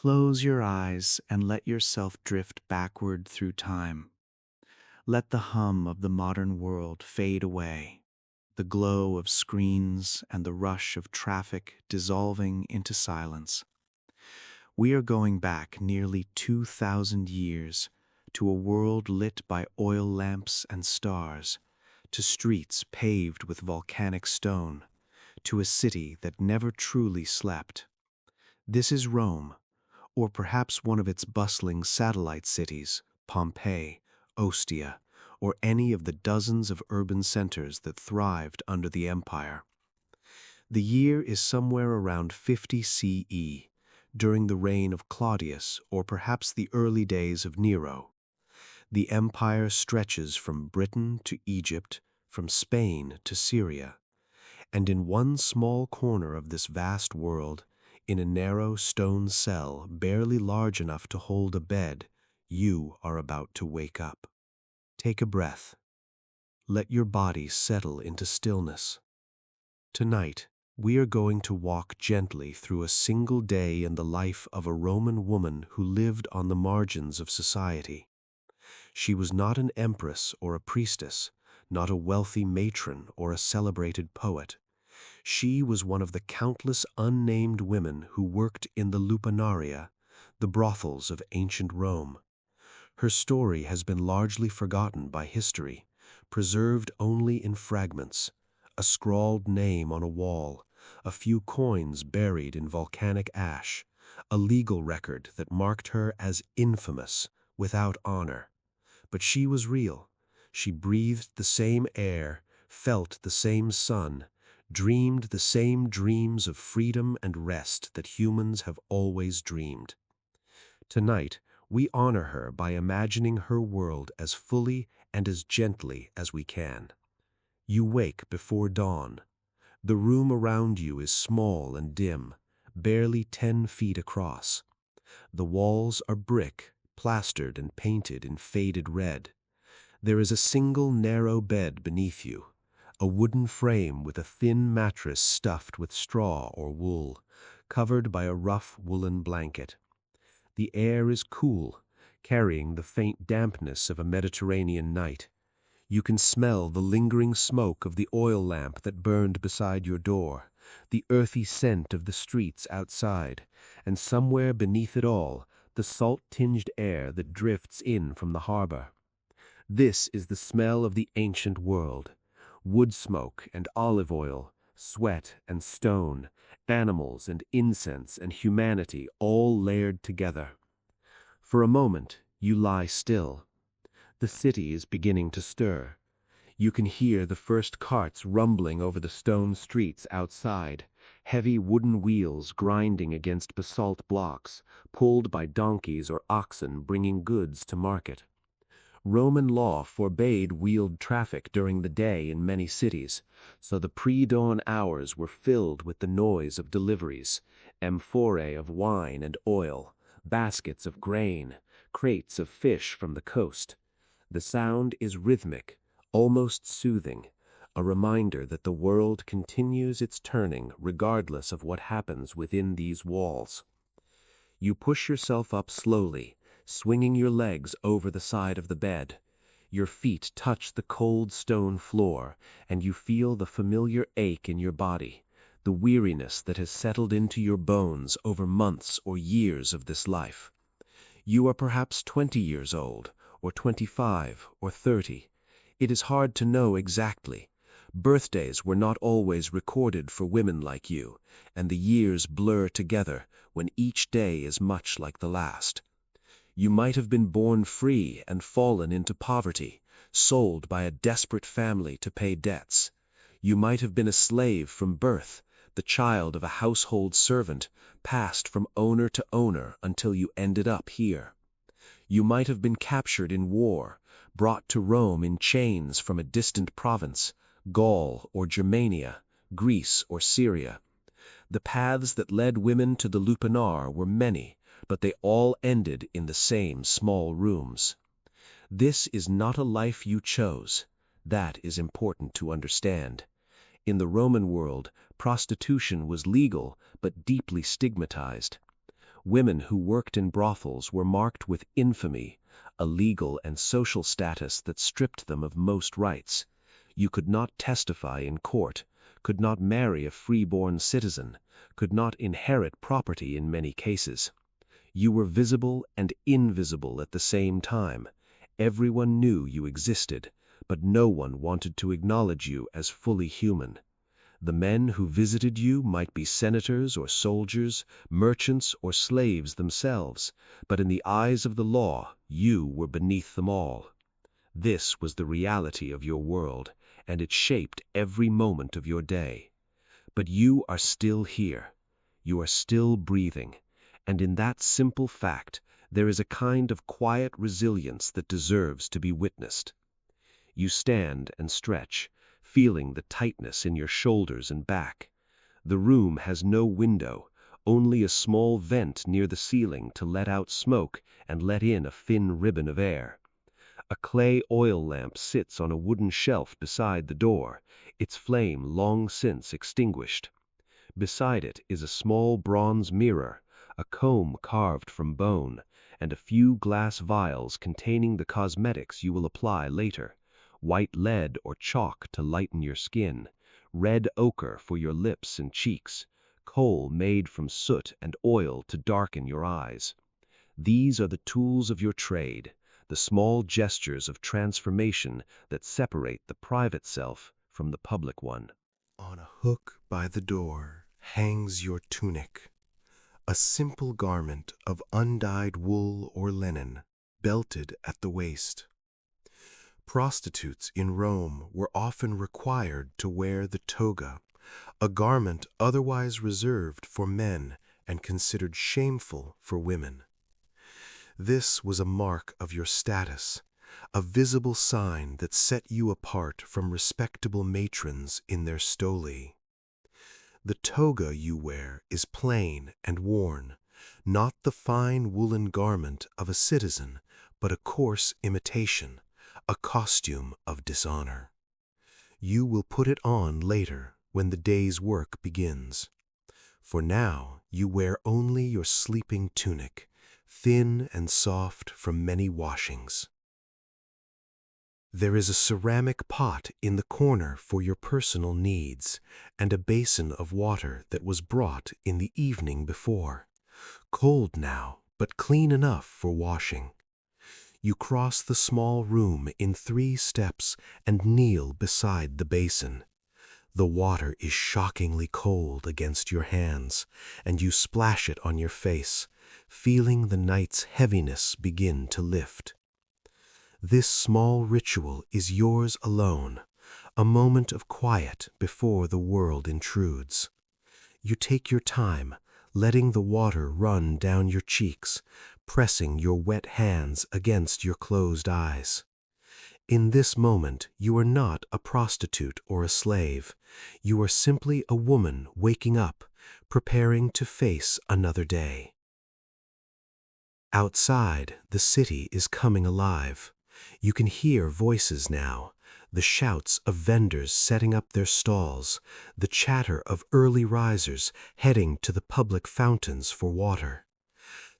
Close your eyes and let yourself drift backward through time. Let the hum of the modern world fade away, the glow of screens and the rush of traffic dissolving into silence. We are going back nearly 2,000 years to a world lit by oil lamps and stars, to streets paved with volcanic stone, to a city that never truly slept. This is Rome, or perhaps one of its bustling satellite cities, Pompeii, Ostia, or any of the dozens of urban centers that thrived under the empire. The year is somewhere around 50 CE, during the reign of Claudius or perhaps the early days of Nero. The empire stretches from Britain to Egypt, from Spain to Syria, and in one small corner of this vast world, in a narrow stone cell barely large enough to hold a bed, you are about to wake up. Take a breath. Let your body settle into stillness. Tonight, we are going to walk gently through a single day in the life of a Roman woman who lived on the margins of society. She was not an empress or a priestess, not a wealthy matron or a celebrated poet. She was one of the countless unnamed women who worked in the Lupanaria, the brothels of ancient Rome. Her story has been largely forgotten by history, preserved only in fragments, a scrawled name on a wall, a few coins buried in volcanic ash, a legal record that marked her as infamous, without honor. But she was real. She breathed the same air, felt the same sun, dreamed the same dreams of freedom and rest that humans have always dreamed. Tonight, we honor her by imagining her world as fully and as gently as we can. You wake before dawn. The room around you is small and dim, barely 10 feet across. The walls are brick, plastered and painted in faded red. There is a single narrow bed beneath you, a wooden frame with a thin mattress stuffed with straw or wool, covered by a rough woolen blanket. The air is cool, carrying the faint dampness of a Mediterranean night. You can smell the lingering smoke of the oil lamp that burned beside your door, the earthy scent of the streets outside, and somewhere beneath it all, the salt-tinged air that drifts in from the harbor. This is the smell of the ancient world. Wood smoke and olive oil, sweat and stone, animals and incense and humanity all layered together. For a moment, you lie still. The city is beginning to stir. You can hear the first carts rumbling over the stone streets outside, heavy wooden wheels grinding against basalt blocks, pulled by donkeys or oxen bringing goods to market. Roman law forbade wheeled traffic during the day in many cities, so the pre-dawn hours were filled with the noise of deliveries, amphorae of wine and oil, baskets of grain, crates of fish from the coast. The sound is rhythmic, almost soothing, a reminder that the world continues its turning regardless of what happens within these walls. You push yourself up slowly, swinging your legs over the side of the bed. Your feet touch the cold stone floor, and you feel the familiar ache in your body, the weariness that has settled into your bones over months or years of this life. You are perhaps 20 years old, or 25, or 30. It is hard to know exactly. Birthdays were not always recorded for women like you, and the years blur together when each day is much like the last. You might have been born free and fallen into poverty, sold by a desperate family to pay debts. You might have been a slave from birth, the child of a household servant, passed from owner to owner until you ended up here. You might have been captured in war, brought to Rome in chains from a distant province, Gaul or Germania, Greece or Syria. The paths that led women to the Lupanar were many, but they all ended in the same small rooms. This is not a life you chose. That is important to understand. In the Roman world, prostitution was legal but deeply stigmatized. Women who worked in brothels were marked with infamy, a legal and social status that stripped them of most rights. You could not testify in court, could not marry a free-born citizen, could not inherit property in many cases. You were visible and invisible at the same time. Everyone knew you existed, but no one wanted to acknowledge you as fully human. The men who visited you might be senators or soldiers, merchants or slaves themselves, but in the eyes of the law, you were beneath them all. This was the reality of your world, and it shaped every moment of your day. But you are still here. You are still breathing, and in that simple fact, there is a kind of quiet resilience that deserves to be witnessed. You stand and stretch, feeling the tightness in your shoulders and back. The room has no window, only a small vent near the ceiling to let out smoke and let in a thin ribbon of air. A clay oil lamp sits on a wooden shelf beside the door, its flame long since extinguished. Beside it is a small bronze mirror, a comb carved from bone, and a few glass vials containing the cosmetics you will apply later. White lead or chalk to lighten your skin, red ochre for your lips and cheeks, coal made from soot and oil to darken your eyes. These are the tools of your trade, the small gestures of transformation that separate the private self from the public one. On a hook by the door hangs your tunic, a simple garment of undyed wool or linen, belted at the waist. Prostitutes in Rome were often required to wear the toga, a garment otherwise reserved for men and considered shameful for women. This was a mark of your status, a visible sign that set you apart from respectable matrons in their stoli. The toga you wear is plain and worn, not the fine woolen garment of a citizen, but a coarse imitation, a costume of dishonor. You will put it on later when the day's work begins. For now you wear only your sleeping tunic, thin and soft from many washings. There is a ceramic pot in the corner for your personal needs, and a basin of water that was brought in the evening before, cold now, but clean enough for washing. You cross the small room in 3 steps and kneel beside the basin. The water is shockingly cold against your hands, and you splash it on your face, feeling the night's heaviness begin to lift. This small ritual is yours alone, a moment of quiet before the world intrudes. You take your time, letting the water run down your cheeks, pressing your wet hands against your closed eyes. In this moment, you are not a prostitute or a slave. You are simply a woman waking up, preparing to face another day. Outside, the city is coming alive. You can hear voices now, the shouts of vendors setting up their stalls, the chatter of early risers heading to the public fountains for water.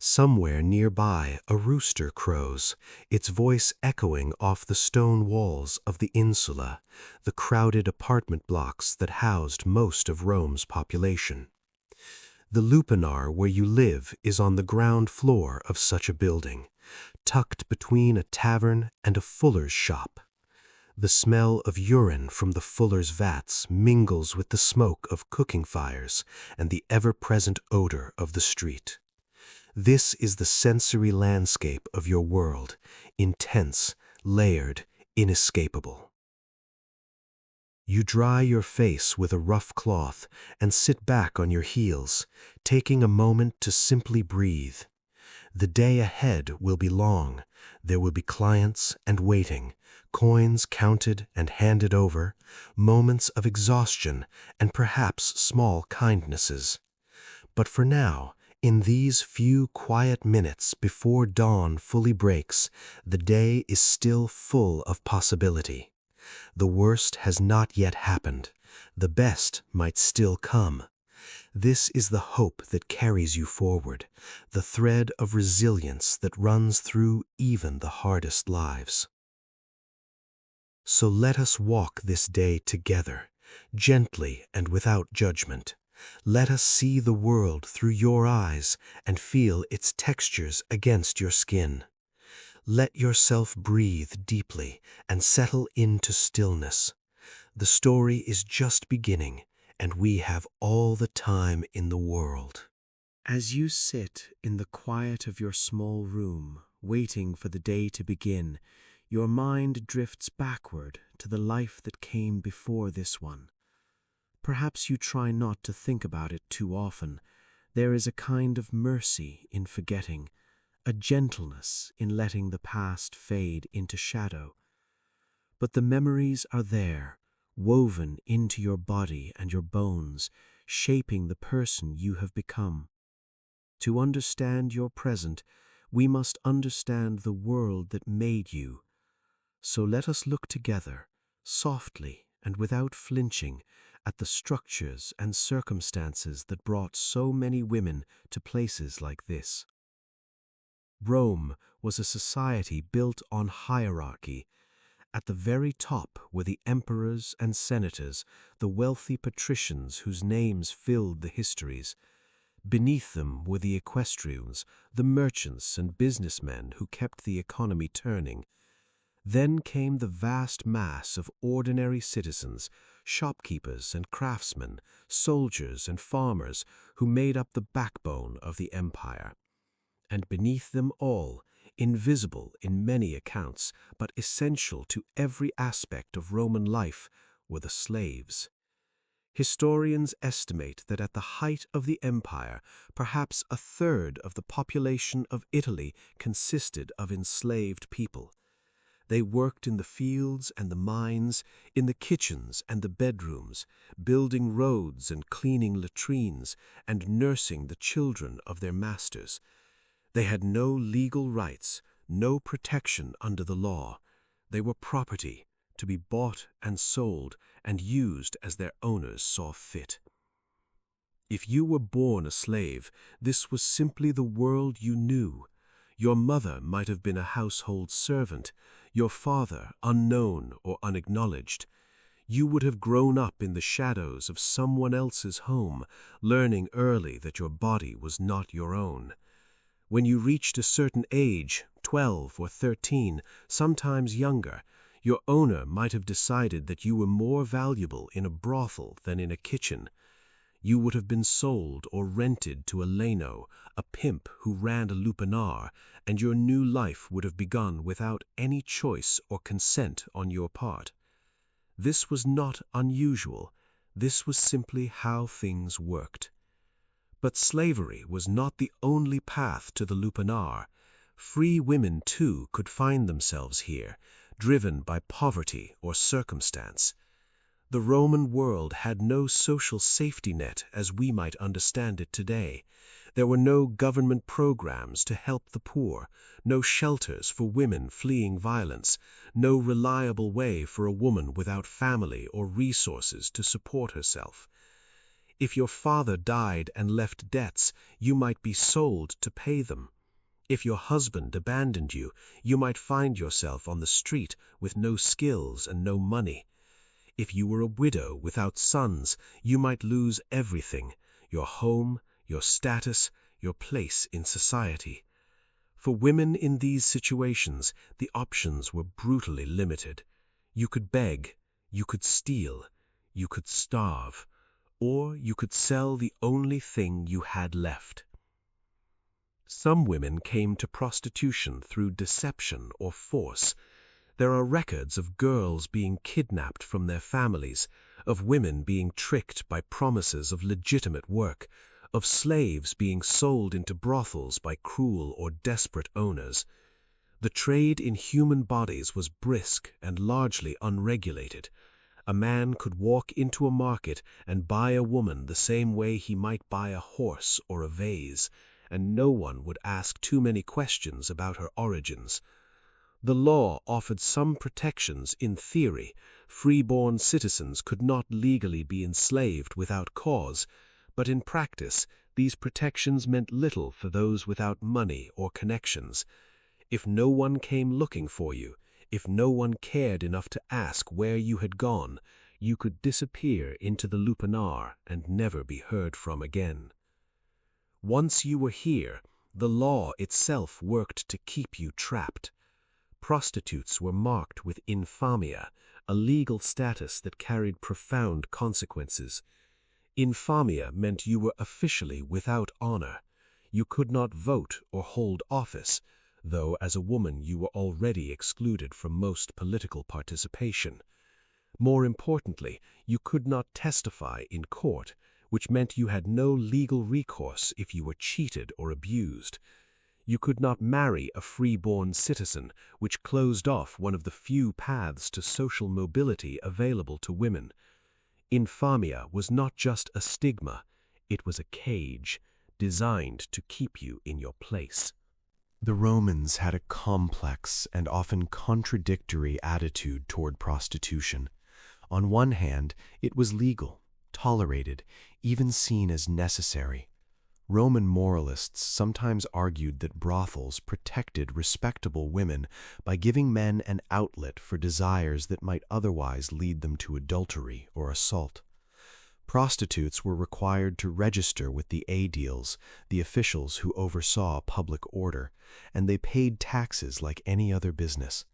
Somewhere nearby, a rooster crows, its voice echoing off the stone walls of the insula, the crowded apartment blocks that housed most of Rome's population. The Lupanar where you live is on the ground floor of such a building, tucked between a tavern and a fuller's shop. The smell of urine from the fuller's vats mingles with the smoke of cooking fires and the ever-present odor of the street. This is the sensory landscape of your world, intense, layered, inescapable. You dry your face with a rough cloth and sit back on your heels, taking a moment to simply breathe. The day ahead will be long. There will be clients and waiting, coins counted and handed over, moments of exhaustion, and perhaps small kindnesses. But for now, in these few quiet minutes before dawn fully breaks, the day is still full of possibility. The worst has not yet happened. The best might still come. This is the hope that carries you forward, the thread of resilience that runs through even the hardest lives. So let us walk this day together, gently and without judgment. Let us see the world through your eyes and feel its textures against your skin. Let yourself breathe deeply and settle into stillness. The story is just beginning, and we have all the time in the world. As you sit in the quiet of your small room, waiting for the day to begin, your mind drifts backward to the life that came before this one. Perhaps you try not to think about it too often. There is a kind of mercy in forgetting, a gentleness in letting the past fade into shadow. But the memories are there, woven into your body and your bones, shaping the person you have become. To understand your present, we must understand the world that made you. So let us look together, softly and without flinching, at the structures and circumstances that brought so many women to places like this. Rome was a society built on hierarchy. At the very top were the emperors and senators, the wealthy patricians whose names filled the histories. Beneath them were the equestrians, the merchants and businessmen who kept the economy turning. Then came the vast mass of ordinary citizens, shopkeepers and craftsmen, soldiers and farmers who made up the backbone of the empire. And beneath them all, invisible in many accounts, but essential to every aspect of Roman life, were the slaves. Historians estimate that at the height of the empire, perhaps a third of the population of Italy consisted of enslaved people. They worked in the fields and the mines, in the kitchens and the bedrooms, building roads and cleaning latrines, and nursing the children of their masters. They had no legal rights, no protection under the law. They were property, to be bought and sold and used as their owners saw fit. If you were born a slave, this was simply the world you knew. Your mother might have been a household servant, your father unknown or unacknowledged. You would have grown up in the shadows of someone else's home, learning early that your body was not your own. When you reached a certain age, 12 or 13, sometimes younger, your owner might have decided that you were more valuable in a brothel than in a kitchen. You would have been sold or rented to a leno, a pimp who ran a lupanar, and your new life would have begun without any choice or consent on your part. This was not unusual. This was simply how things worked. But slavery was not the only path to the lupanar. Free women, too, could find themselves here, driven by poverty or circumstance. The Roman world had no social safety net as we might understand it today. There were no government programs to help the poor, no shelters for women fleeing violence, no reliable way for a woman without family or resources to support herself. If your father died and left debts, you might be sold to pay them. If your husband abandoned you, you might find yourself on the street with no skills and no money. If you were a widow without sons, you might lose everything: your home, your status, your place in society. For women in these situations, the options were brutally limited. You could beg, you could steal, you could starve, or you could sell the only thing you had left. Some women came to prostitution through deception or force. There are records of girls being kidnapped from their families, of women being tricked by promises of legitimate work, of slaves being sold into brothels by cruel or desperate owners. The trade in human bodies was brisk and largely unregulated. A man could walk into a market and buy a woman the same way he might buy a horse or a vase, and no one would ask too many questions about her origins. The law offered some protections in theory. Free-born citizens could not legally be enslaved without cause, But in practice, these protections meant little for those without money or connections. If no one came looking for you, if no one cared enough to ask where you had gone, you could disappear into the Lupanar and never be heard from again. Once you were here, the law itself worked to keep you trapped. Prostitutes were marked with infamia, a legal status that carried profound consequences. Infamia meant you were officially without honor. You could not vote or hold office, though as a woman you were already excluded from most political participation. More importantly, you could not testify in court, which meant you had no legal recourse if you were cheated or abused. You could not marry a free-born citizen, which closed off one of the few paths to social mobility available to women. Infamia was not just a stigma, it was a cage designed to keep you in your place. The Romans had a complex and often contradictory attitude toward prostitution. On one hand, it was legal, tolerated, even seen as necessary. Roman moralists sometimes argued that brothels protected respectable women by giving men an outlet for desires that might otherwise lead them to adultery or assault. Prostitutes were required to register with the aediles, the officials who oversaw public order, and they paid taxes like any other business.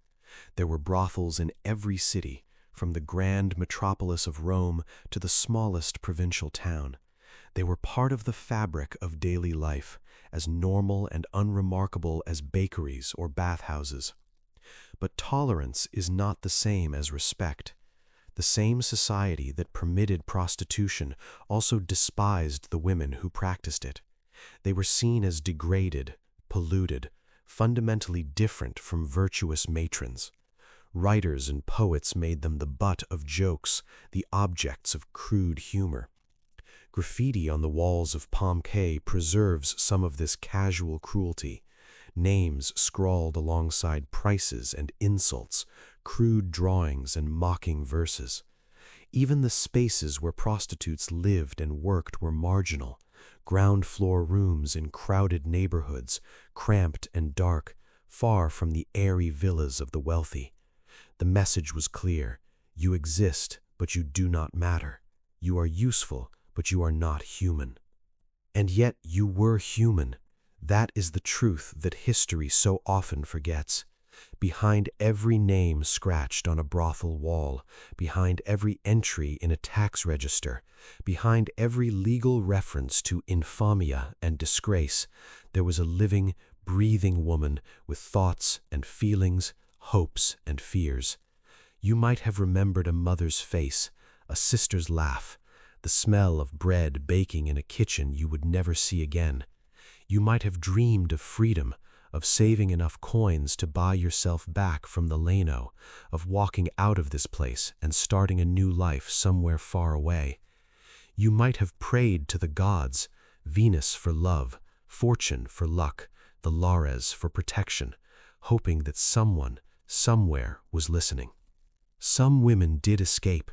There were brothels in every city, from the grand metropolis of Rome to the smallest provincial town. They were part of the fabric of daily life, as normal and unremarkable as bakeries or bathhouses. But tolerance is not the same as respect. The same society that permitted prostitution also despised the women who practiced it. They were seen as degraded, polluted, fundamentally different from virtuous matrons. Writers and poets made them the butt of jokes, the objects of crude humor. Graffiti on the walls of Pompeii preserves some of this casual cruelty. Names scrawled alongside prices and insults, crude drawings and mocking verses. Even the spaces where prostitutes lived and worked were marginal. Ground-floor rooms in crowded neighborhoods, cramped and dark, far from the airy villas of the wealthy. The message was clear: you exist, but you do not matter. You are useful, but you are not human. And yet you were human. That is the truth that history so often forgets. Behind every name scratched on a brothel wall, behind every entry in a tax register, behind every legal reference to infamia and disgrace, there was a living, breathing woman with thoughts and feelings, hopes and fears. You might have remembered a mother's face, a sister's laugh, the smell of bread baking in a kitchen you would never see again. You might have dreamed of freedom, of saving enough coins to buy yourself back from the Lano, of walking out of this place and starting a new life somewhere far away. You might have prayed to the gods, Venus for love, Fortune for luck, the Lares for protection, hoping that someone, somewhere, was listening. Some women did escape.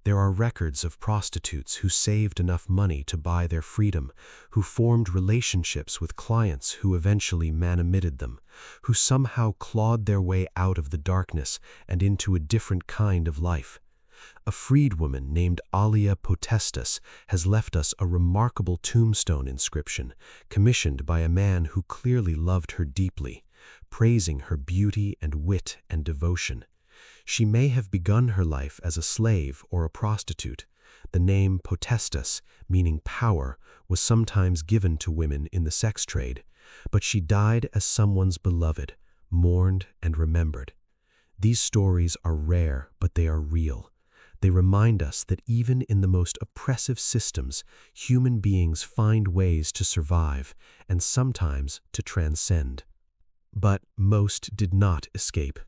There are records of prostitutes who saved enough money to buy their freedom, who formed relationships with clients who eventually manumitted them, who somehow clawed their way out of the darkness and into a different kind of life. A freedwoman named Alia Potestas has left us a remarkable tombstone inscription, commissioned by a man who clearly loved her deeply, praising her beauty and wit and devotion. She may have begun her life as a slave or a prostitute. The name Potestas, meaning power, was sometimes given to women in the sex trade, but she died as someone's beloved, mourned and remembered. These stories are rare, but they are real. They remind us that even in the most oppressive systems, human beings find ways to survive and sometimes to transcend. But most did not escape.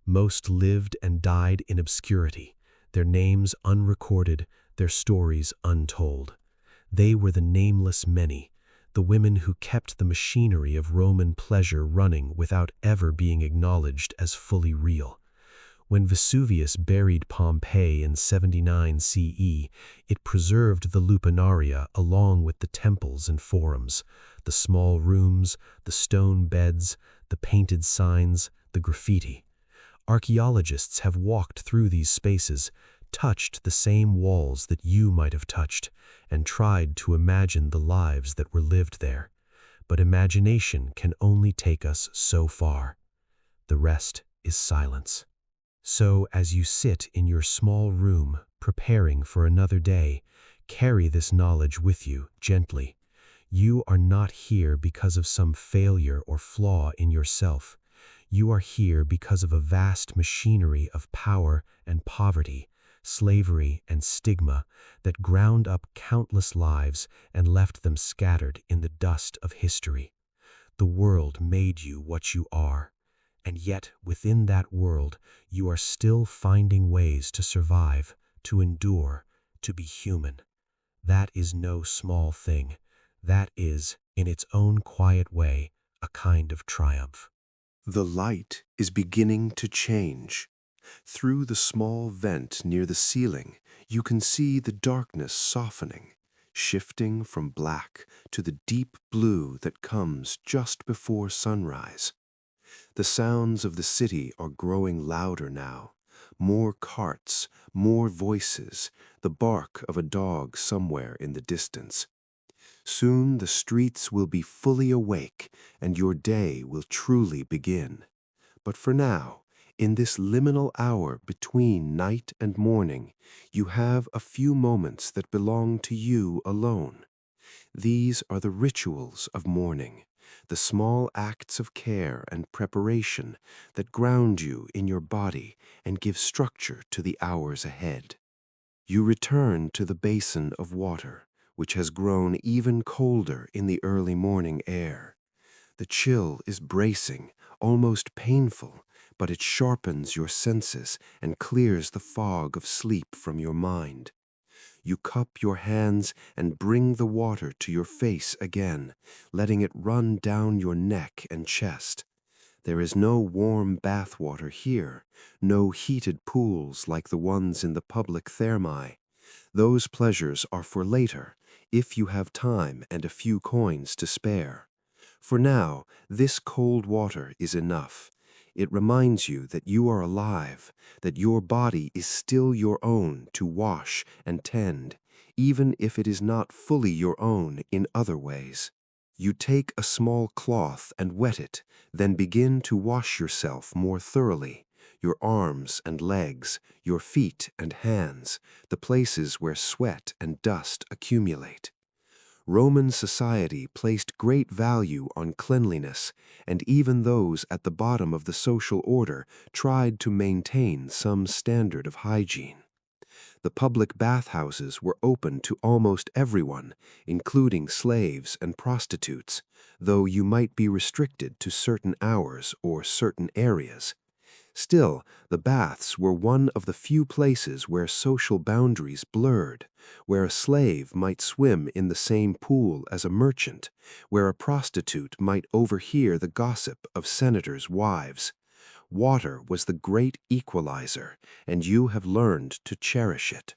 Most lived and died in obscurity, their names unrecorded, their stories untold. They were the nameless many, the women who kept the machinery of Roman pleasure running without ever being acknowledged as fully real. When Vesuvius buried Pompeii in 79 CE, it preserved the Lupanaria along with the temples and forums, the small rooms, the stone beds, the painted signs, the graffiti. Archaeologists have walked through these spaces, touched the same walls that you might have touched, and tried to imagine the lives that were lived there. But imagination can only take us so far. The rest is silence. So as you sit in your small room, preparing for another day, carry this knowledge with you gently. You are not here because of some failure or flaw in yourself. You are here because of a vast machinery of power and poverty, slavery and stigma that ground up countless lives and left them scattered in the dust of history. The world made you what you are, and yet within that world you are still finding ways to survive, to endure, to be human. That is no small thing. That is, in its own quiet way, a kind of triumph. The light is beginning to change. Through the small vent near the ceiling, you can see the darkness softening, shifting from black to the deep blue that comes just before sunrise. The sounds of the city are growing louder now. More carts, more voices, the bark of a dog somewhere in the distance. Soon the streets will be fully awake and your day will truly begin. But for now, in this liminal hour between night and morning, you have a few moments that belong to you alone. These are the rituals of morning, the small acts of care and preparation that ground you in your body and give structure to the hours ahead. You return to the basin of water, which has grown even colder in the early morning air. The chill is bracing, almost painful, but it sharpens your senses and clears the fog of sleep from your mind. You cup your hands and bring the water to your face again, letting it run down your neck and chest. There is no warm bath water here, no heated pools like the ones in the public thermae. Those pleasures are for later, if you have time and a few coins to spare. For now, this cold water is enough. It reminds you that you are alive, that your body is still your own to wash and tend, even if it is not fully your own in other ways. You take a small cloth and wet it, then begin to wash yourself more thoroughly, your arms and legs, your feet and hands, the places where sweat and dust accumulate. Roman society placed great value on cleanliness, and even those at the bottom of the social order tried to maintain some standard of hygiene. The public bathhouses were open to almost everyone, including slaves and prostitutes, though you might be restricted to certain hours or certain areas. Still, the baths were one of the few places where social boundaries blurred, where a slave might swim in the same pool as a merchant, where a prostitute might overhear the gossip of senators' wives. Water was the great equalizer, and you have learned to cherish it.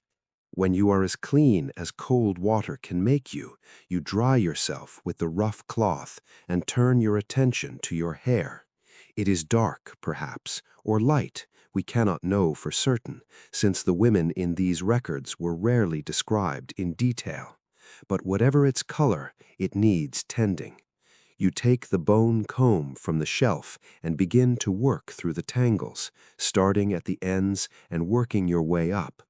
When you are as clean as cold water can make you, you dry yourself with the rough cloth and turn your attention to your hair. It is dark, perhaps, or light, we cannot know for certain, since the women in these records were rarely described in detail. But whatever its color, it needs tending. You take the bone comb from the shelf and begin to work through the tangles, starting at the ends and working your way up.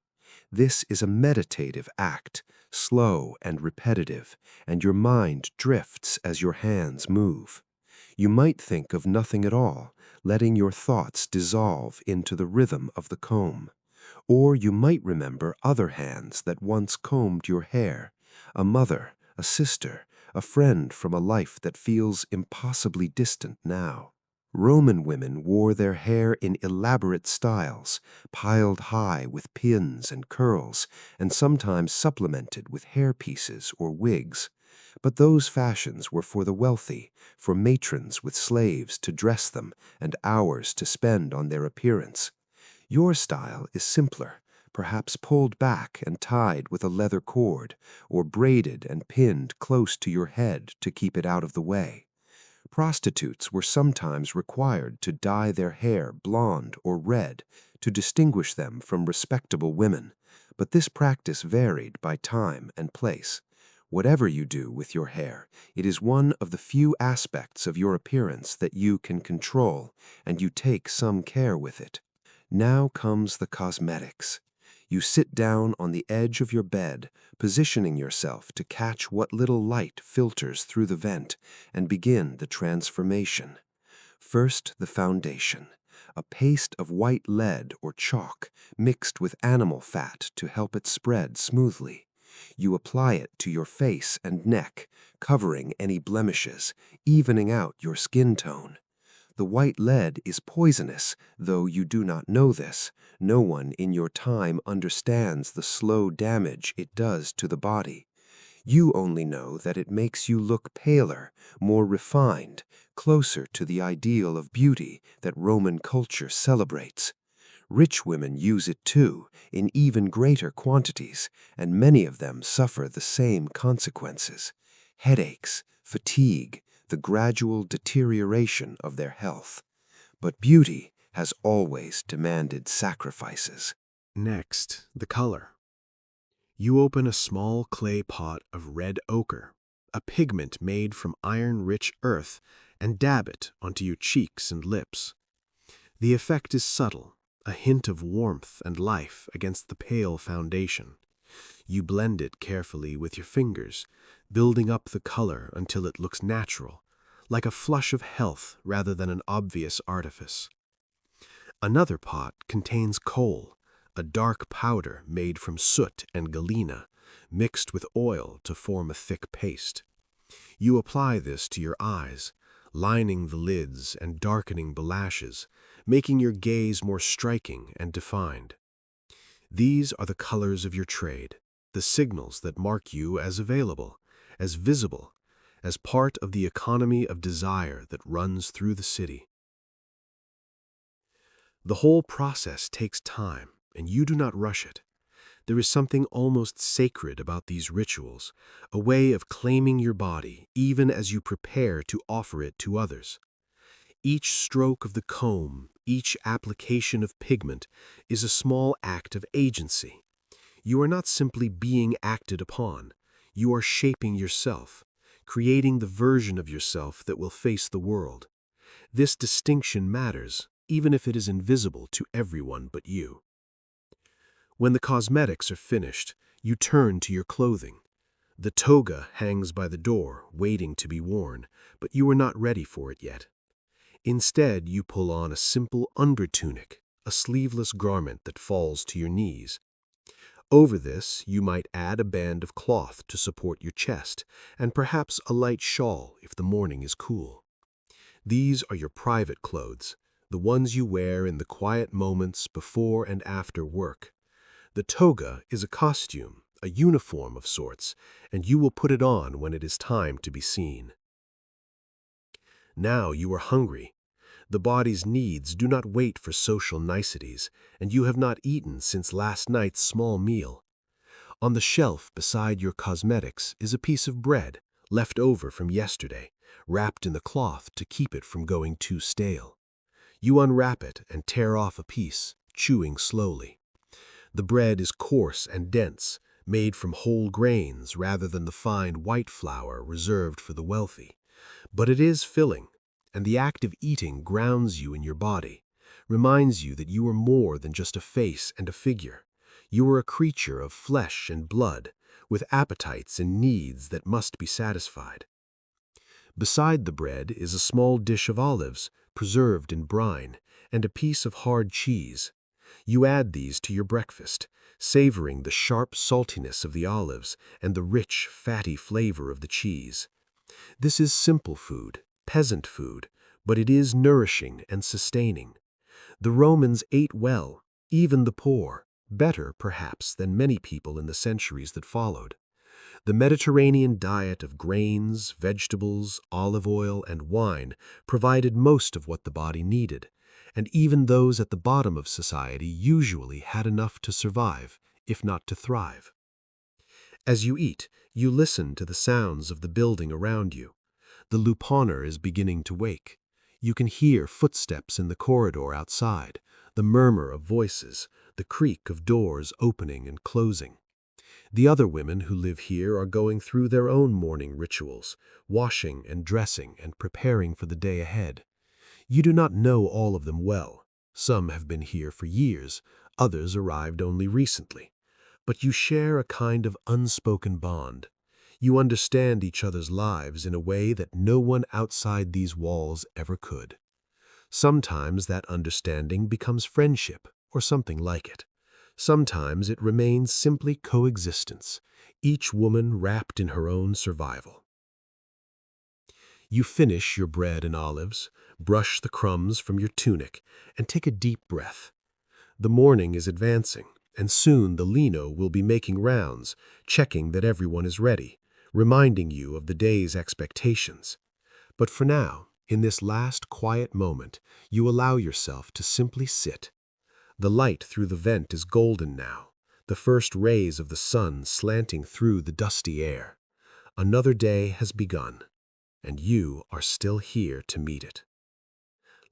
This is a meditative act, slow and repetitive, and your mind drifts as your hands move. You might think of nothing at all, letting your thoughts dissolve into the rhythm of the comb. Or you might remember other hands that once combed your hair, a mother, a sister, a friend from a life that feels impossibly distant now. Roman women wore their hair in elaborate styles, piled high with pins and curls, and sometimes supplemented with hairpieces or wigs. But those fashions were for the wealthy, for matrons with slaves to dress them and hours to spend on their appearance. Your style is simpler, perhaps pulled back and tied with a leather cord, or braided and pinned close to your head to keep it out of the way. Prostitutes were sometimes required to dye their hair blonde or red to distinguish them from respectable women, but this practice varied by time and place. Whatever you do with your hair, it is one of the few aspects of your appearance that you can control, and you take some care with it. Now comes the cosmetics. You sit down on the edge of your bed, positioning yourself to catch what little light filters through the vent, and begin the transformation. First, the foundation, a paste of white lead or chalk mixed with animal fat to help it spread smoothly. You apply it to your face and neck, covering any blemishes, evening out your skin tone. The white lead is poisonous, though you do not know this. No one in your time understands the slow damage it does to the body. You only know that it makes you look paler, more refined, closer to the ideal of beauty that Roman culture celebrates. Rich women use it too, in even greater quantities, and many of them suffer the same consequences: headaches, fatigue, the gradual deterioration of their health. But beauty has always demanded sacrifices. Next, the color. You open a small clay pot of red ochre, a pigment made from iron-rich earth, and dab it onto your cheeks and lips. The effect is subtle, a hint of warmth and life against the pale foundation. You blend it carefully with your fingers, building up the color until it looks natural, like a flush of health rather than an obvious artifice. Another pot contains kohl, a dark powder made from soot and galena, mixed with oil to form a thick paste. You apply this to your eyes, lining the lids and darkening the lashes, making your gaze more striking and defined. These are the colors of your trade, the signals that mark you as available, as visible, as part of the economy of desire that runs through the city. The whole process takes time, and you do not rush it. There is something almost sacred about these rituals, a way of claiming your body even as you prepare to offer it to others. Each stroke of the comb, each application of pigment, is a small act of agency. You are not simply being acted upon. You are shaping yourself, creating the version of yourself that will face the world. This distinction matters, even if it is invisible to everyone but you. When the cosmetics are finished, you turn to your clothing. The toga hangs by the door, waiting to be worn, but you are not ready for it yet. Instead, you pull on a simple undertunic, a sleeveless garment that falls to your knees. Over this, you might add a band of cloth to support your chest, and perhaps a light shawl if the morning is cool. These are your private clothes, the ones you wear in the quiet moments before and after work. The toga is a costume, a uniform of sorts, and you will put it on when it is time to be seen. Now you are hungry. The body's needs do not wait for social niceties, and you have not eaten since last night's small meal. On the shelf beside your cosmetics is a piece of bread, left over from yesterday, wrapped in the cloth to keep it from going too stale. You unwrap it and tear off a piece, chewing slowly. The bread is coarse and dense, made from whole grains rather than the fine white flour reserved for the wealthy. But it is filling, and the act of eating grounds you in your body, reminds you that you are more than just a face and a figure. You are a creature of flesh and blood, with appetites and needs that must be satisfied. Beside the bread is a small dish of olives, preserved in brine, and a piece of hard cheese. You add these to your breakfast, savoring the sharp saltiness of the olives and the rich, fatty flavor of the cheese. This is simple food, peasant food, but it is nourishing and sustaining. The Romans ate well, even the poor, better perhaps than many people in the centuries that followed. The Mediterranean diet of grains, vegetables, olive oil, and wine provided most of what the body needed, and even those at the bottom of society usually had enough to survive, if not to thrive. As you eat, you listen to the sounds of the building around you. The Lupanar is beginning to wake. You can hear footsteps in the corridor outside, the murmur of voices, the creak of doors opening and closing. The other women who live here are going through their own morning rituals, washing and dressing and preparing for the day ahead. You do not know all of them well. Some have been here for years, others arrived only recently. But you share a kind of unspoken bond. You understand each other's lives in a way that no one outside these walls ever could. Sometimes that understanding becomes friendship or something like it. Sometimes it remains simply coexistence, each woman wrapped in her own survival. You finish your bread and olives, brush the crumbs from your tunic, and take a deep breath. The morning is advancing, and soon the Lino will be making rounds, checking that everyone is ready, reminding you of the day's expectations. But for now, in this last quiet moment, you allow yourself to simply sit. The light through the vent is golden now, the first rays of the sun slanting through the dusty air. Another day has begun, and you are still here to meet it.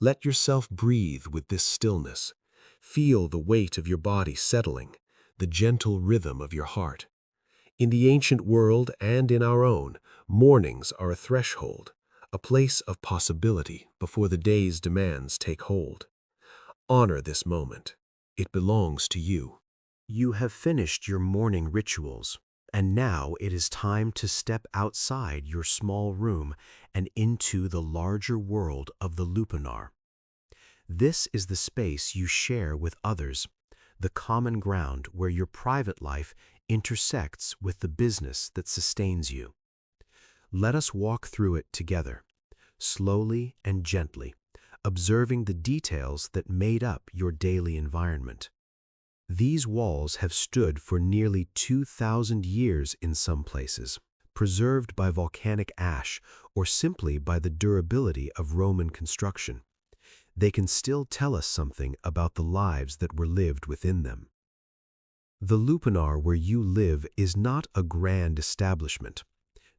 Let yourself breathe with this stillness. Feel the weight of your body settling, the gentle rhythm of your heart. In the ancient world and in our own, mornings are a threshold, a place of possibility before the day's demands take hold. Honor this moment. It belongs to you. You have finished your morning rituals, and now it is time to step outside your small room and into the larger world of the Lupanar. This is the space you share with others, the common ground where your private life intersects with the business that sustains you. Let us walk through it together, slowly and gently, observing the details that made up your daily environment. These walls have stood for nearly 2,000 years in some places, preserved by volcanic ash or simply by the durability of Roman construction. They can still tell us something about the lives that were lived within them. The Lupanar where you live is not a grand establishment.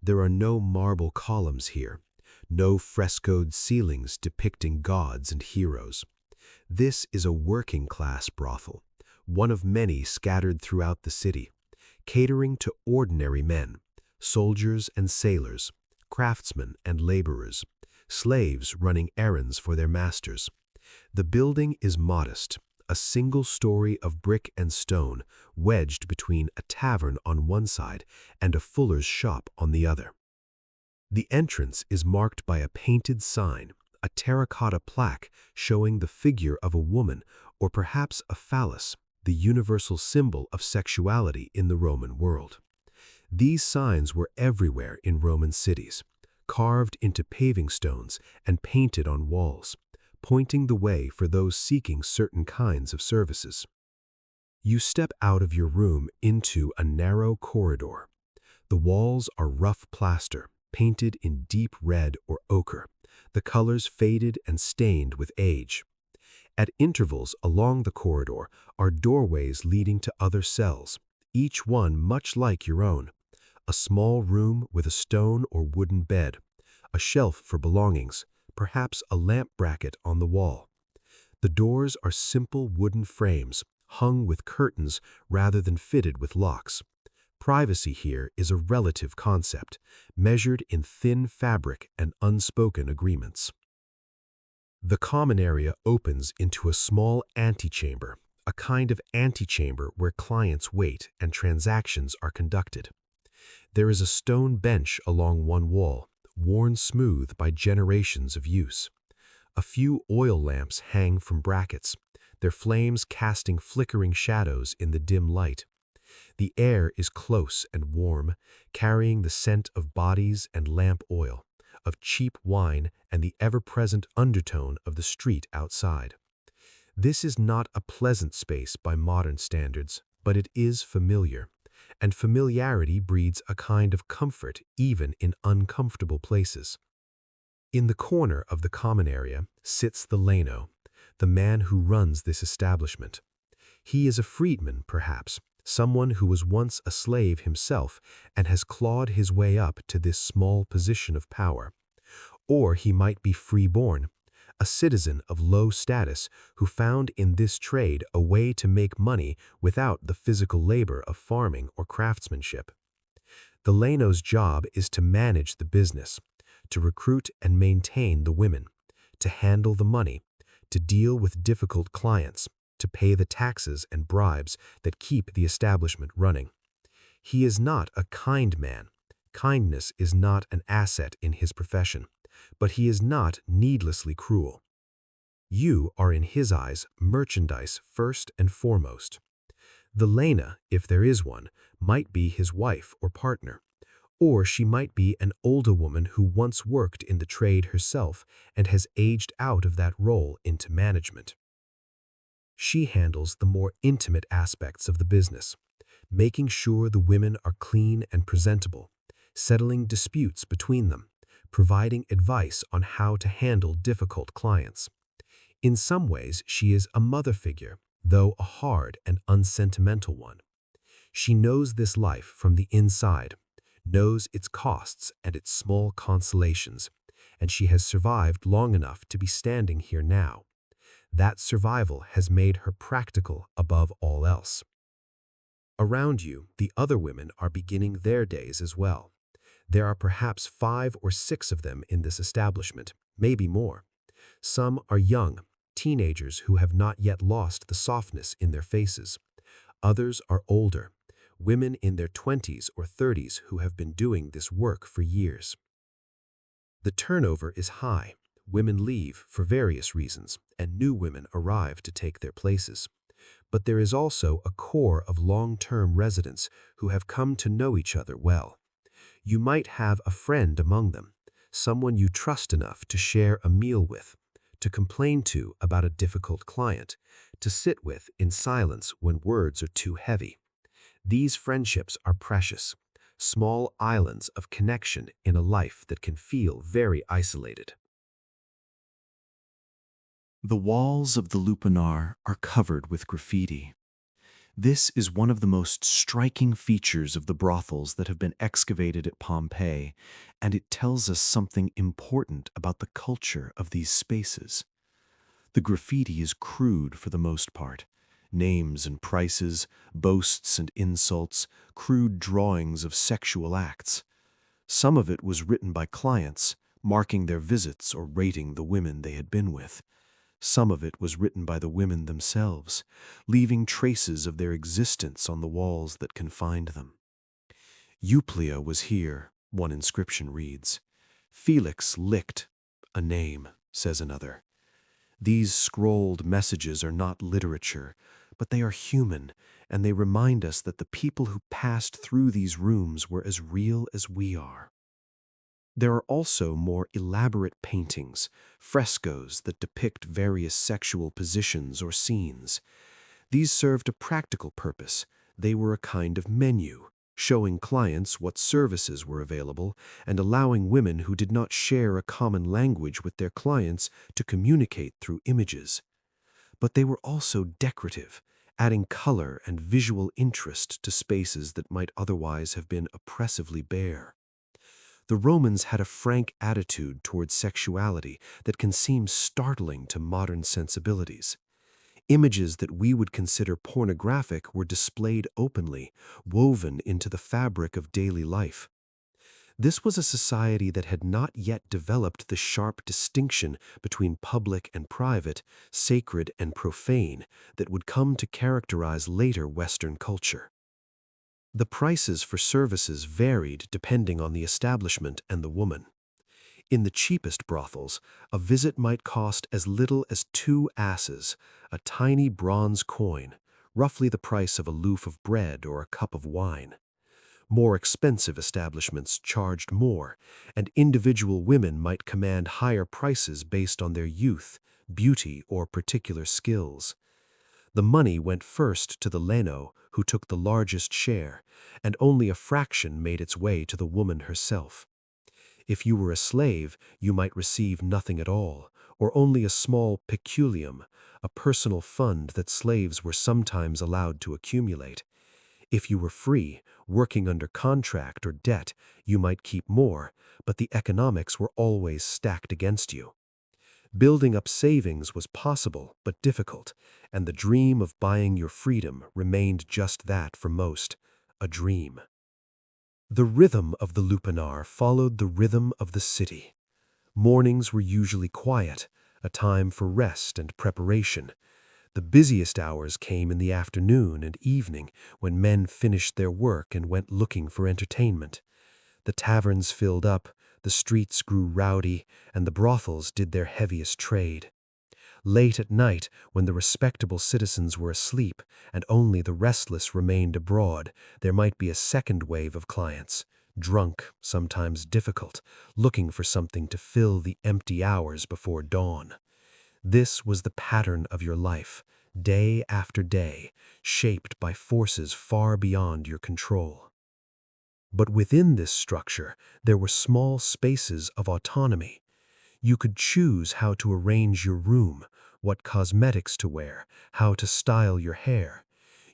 There are no marble columns here, no frescoed ceilings depicting gods and heroes. This is a working-class brothel, one of many scattered throughout the city, catering to ordinary men, soldiers and sailors, craftsmen and laborers, slaves running errands for their masters. The building is modest, a single story of brick and stone wedged between a tavern on one side and a fuller's shop on the other. The entrance is marked by a painted sign, a terracotta plaque showing the figure of a woman or perhaps a phallus, the universal symbol of sexuality in the Roman world. These signs were everywhere in Roman cities, carved into paving stones and painted on walls, pointing the way for those seeking certain kinds of services. You step out of your room into a narrow corridor. The walls are rough plaster, painted in deep red or ochre, the colors faded and stained with age. At intervals along the corridor are doorways leading to other cells, each one much like your own. A small room with a stone or wooden bed, a shelf for belongings, perhaps a lamp bracket on the wall. The doors are simple wooden frames, hung with curtains rather than fitted with locks. Privacy here is a relative concept, measured in thin fabric and unspoken agreements. The common area opens into a small antechamber, a kind of antechamber where clients wait and transactions are conducted. There is a stone bench along one wall, worn smooth by generations of use. A few oil lamps hang from brackets, their flames casting flickering shadows in the dim light. The air is close and warm, carrying the scent of bodies and lamp oil, of cheap wine and the ever-present undertone of the street outside. This is not a pleasant space by modern standards, but it is familiar, and familiarity breeds a kind of comfort even in uncomfortable places. In the corner of the common area sits the Leno, the man who runs this establishment. He is a freedman, perhaps, someone who was once a slave himself and has clawed his way up to this small position of power. Or he might be freeborn, a citizen of low status who found in this trade a way to make money without the physical labor of farming or craftsmanship. The Leno's job is to manage the business, to recruit and maintain the women, to handle the money, to deal with difficult clients, to pay the taxes and bribes that keep the establishment running. He is not a kind man. Kindness is not an asset in his profession, but he is not needlessly cruel. You are in his eyes merchandise first and foremost. The Lena, if there is one, might be his wife or partner, or she might be an older woman who once worked in the trade herself and has aged out of that role into management. She handles the more intimate aspects of the business, making sure the women are clean and presentable, settling disputes between them, providing advice on how to handle difficult clients. In some ways, she is a mother figure, though a hard and unsentimental one. She knows this life from the inside, knows its costs and its small consolations, and she has survived long enough to be standing here now. That survival has made her practical above all else. Around you, the other women are beginning their days as well. There are perhaps 5 or 6 of them in this establishment, maybe more. Some are young, teenagers who have not yet lost the softness in their faces. Others are older, women in their 20s or 30s who have been doing this work for years. The turnover is high. Women leave for various reasons, and new women arrive to take their places. But there is also a core of long-term residents who have come to know each other well. You might have a friend among them, someone you trust enough to share a meal with, to complain to about a difficult client, to sit with in silence when words are too heavy. These friendships are precious, small islands of connection in a life that can feel very isolated. The walls of the Lupanar are covered with graffiti. This is one of the most striking features of the brothels that have been excavated at Pompeii, and it tells us something important about the culture of these spaces. The graffiti is crude for the most part. Names and prices, boasts and insults, crude drawings of sexual acts. Some of it was written by clients, marking their visits or rating the women they had been with. Some of it was written by the women themselves, leaving traces of their existence on the walls that confined them. Euplia was here, one inscription reads. Felix licked a name, says another. These scrolled messages are not literature, but they are human, and they remind us that the people who passed through these rooms were as real as we are. There are also more elaborate paintings, frescoes that depict various sexual positions or scenes. These served a practical purpose. They were a kind of menu, showing clients what services were available and allowing women who did not share a common language with their clients to communicate through images. But they were also decorative, adding color and visual interest to spaces that might otherwise have been oppressively bare. The Romans had a frank attitude towards sexuality that can seem startling to modern sensibilities. Images that we would consider pornographic were displayed openly, woven into the fabric of daily life. This was a society that had not yet developed the sharp distinction between public and private, sacred and profane that would come to characterize later Western culture. The prices for services varied depending on the establishment and the woman. In the cheapest brothels, a visit might cost as little as 2 asses, a tiny bronze coin, roughly the price of a loaf of bread or a cup of wine. More expensive establishments charged more, and individual women might command higher prices based on their youth, beauty, or particular skills. The money went first to the Leno, who took the largest share, and only a fraction made its way to the woman herself. If you were a slave, you might receive nothing at all, or only a small peculium, a personal fund that slaves were sometimes allowed to accumulate. If you were free, working under contract or debt, you might keep more, but the economics were always stacked against you. Building up savings was possible but difficult, and the dream of buying your freedom remained just that for most, a dream. The rhythm of the Lupanar followed the rhythm of the city. Mornings were usually quiet, a time for rest and preparation. The busiest hours came in the afternoon and evening when men finished their work and went looking for entertainment. The taverns filled up, the streets grew rowdy, and the brothels did their heaviest trade. Late at night, when the respectable citizens were asleep and only the restless remained abroad, there might be a second wave of clients, drunk, sometimes difficult, looking for something to fill the empty hours before dawn. This was the pattern of your life, day after day, shaped by forces far beyond your control. But within this structure, there were small spaces of autonomy. You could choose how to arrange your room, what cosmetics to wear, how to style your hair.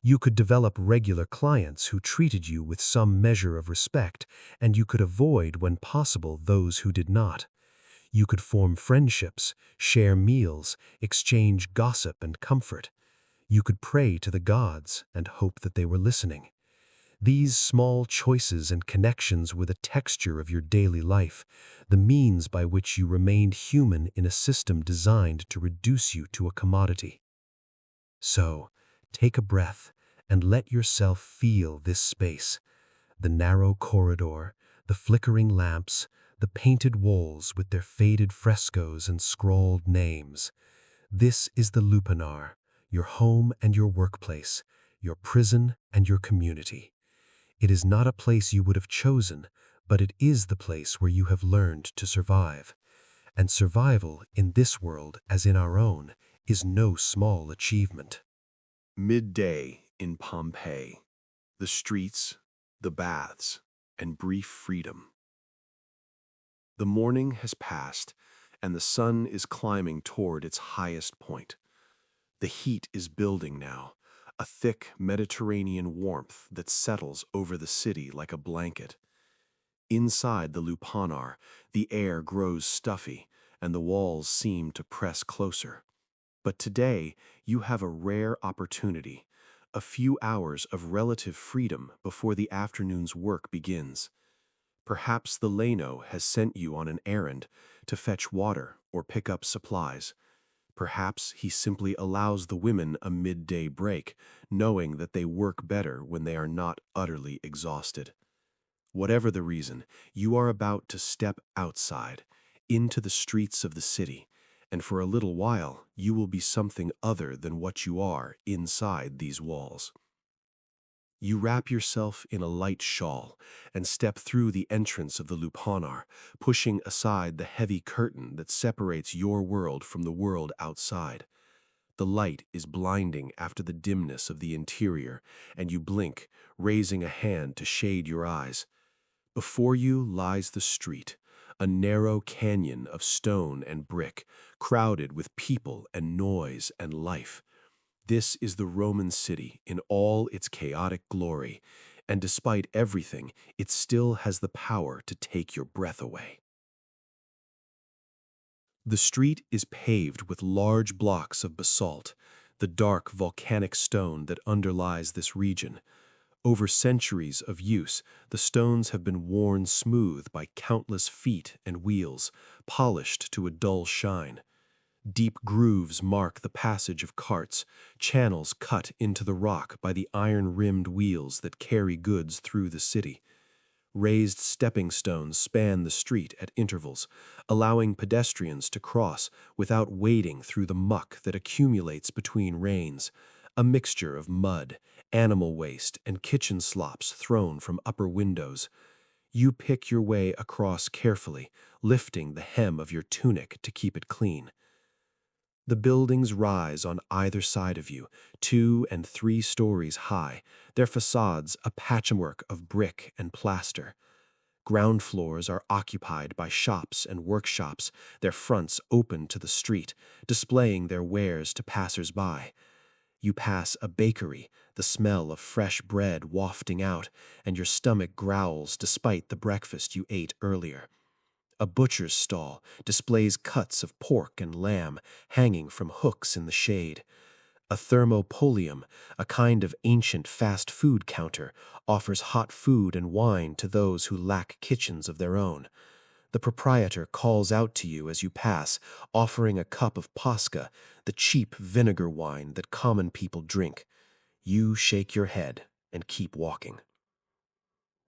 You could develop regular clients who treated you with some measure of respect, and you could avoid, when possible, those who did not. You could form friendships, share meals, exchange gossip and comfort. You could pray to the gods and hope that they were listening. These small choices and connections were the texture of your daily life, the means by which you remained human in a system designed to reduce you to a commodity. So, take a breath and let yourself feel this space, the narrow corridor, the flickering lamps, the painted walls with their faded frescoes and scrawled names. This is the Lupanar, your home and your workplace, your prison and your community. It is not a place you would have chosen, but it is the place where you have learned to survive. And survival in this world, as in our own, is no small achievement. Midday in Pompeii. The streets, the baths, and brief freedom. The morning has passed, and the sun is climbing toward its highest point. The heat is building now, a thick Mediterranean warmth that settles over the city like a blanket. Inside the Lupanar, the air grows stuffy, and the walls seem to press closer. But today, you have a rare opportunity, a few hours of relative freedom before the afternoon's work begins. Perhaps the Leno has sent you on an errand to fetch water or pick up supplies. Perhaps he simply allows the women a midday break, knowing that they work better when they are not utterly exhausted. Whatever the reason, you are about to step outside, into the streets of the city, and for a little while you will be something other than what you are inside these walls. You wrap yourself in a light shawl and step through the entrance of the Lupanar, pushing aside the heavy curtain that separates your world from the world outside. The light is blinding after the dimness of the interior, and you blink, raising a hand to shade your eyes. Before you lies the street, a narrow canyon of stone and brick, crowded with people and noise and life. This is the Roman city in all its chaotic glory, and despite everything, it still has the power to take your breath away. The street is paved with large blocks of basalt, the dark volcanic stone that underlies this region. Over centuries of use, the stones have been worn smooth by countless feet and wheels, polished to a dull shine. Deep grooves mark the passage of carts, channels cut into the rock by the iron-rimmed wheels that carry goods through the city. Raised stepping stones span the street at intervals, allowing pedestrians to cross without wading through the muck that accumulates between rains, a mixture of mud, animal waste, and kitchen slops thrown from upper windows. You pick your way across carefully, lifting the hem of your tunic to keep it clean. The buildings rise on either side of you, 2 and 3 stories high, their facades a patchwork of brick and plaster. Ground floors are occupied by shops and workshops, their fronts open to the street, displaying their wares to passers-by. You pass a bakery, the smell of fresh bread wafting out, and your stomach growls despite the breakfast you ate earlier. A butcher's stall displays cuts of pork and lamb hanging from hooks in the shade. A thermopolium, a kind of ancient fast food counter, offers hot food and wine to those who lack kitchens of their own. The proprietor calls out to you as you pass, offering a cup of pasca, the cheap vinegar wine that common people drink. You shake your head and keep walking.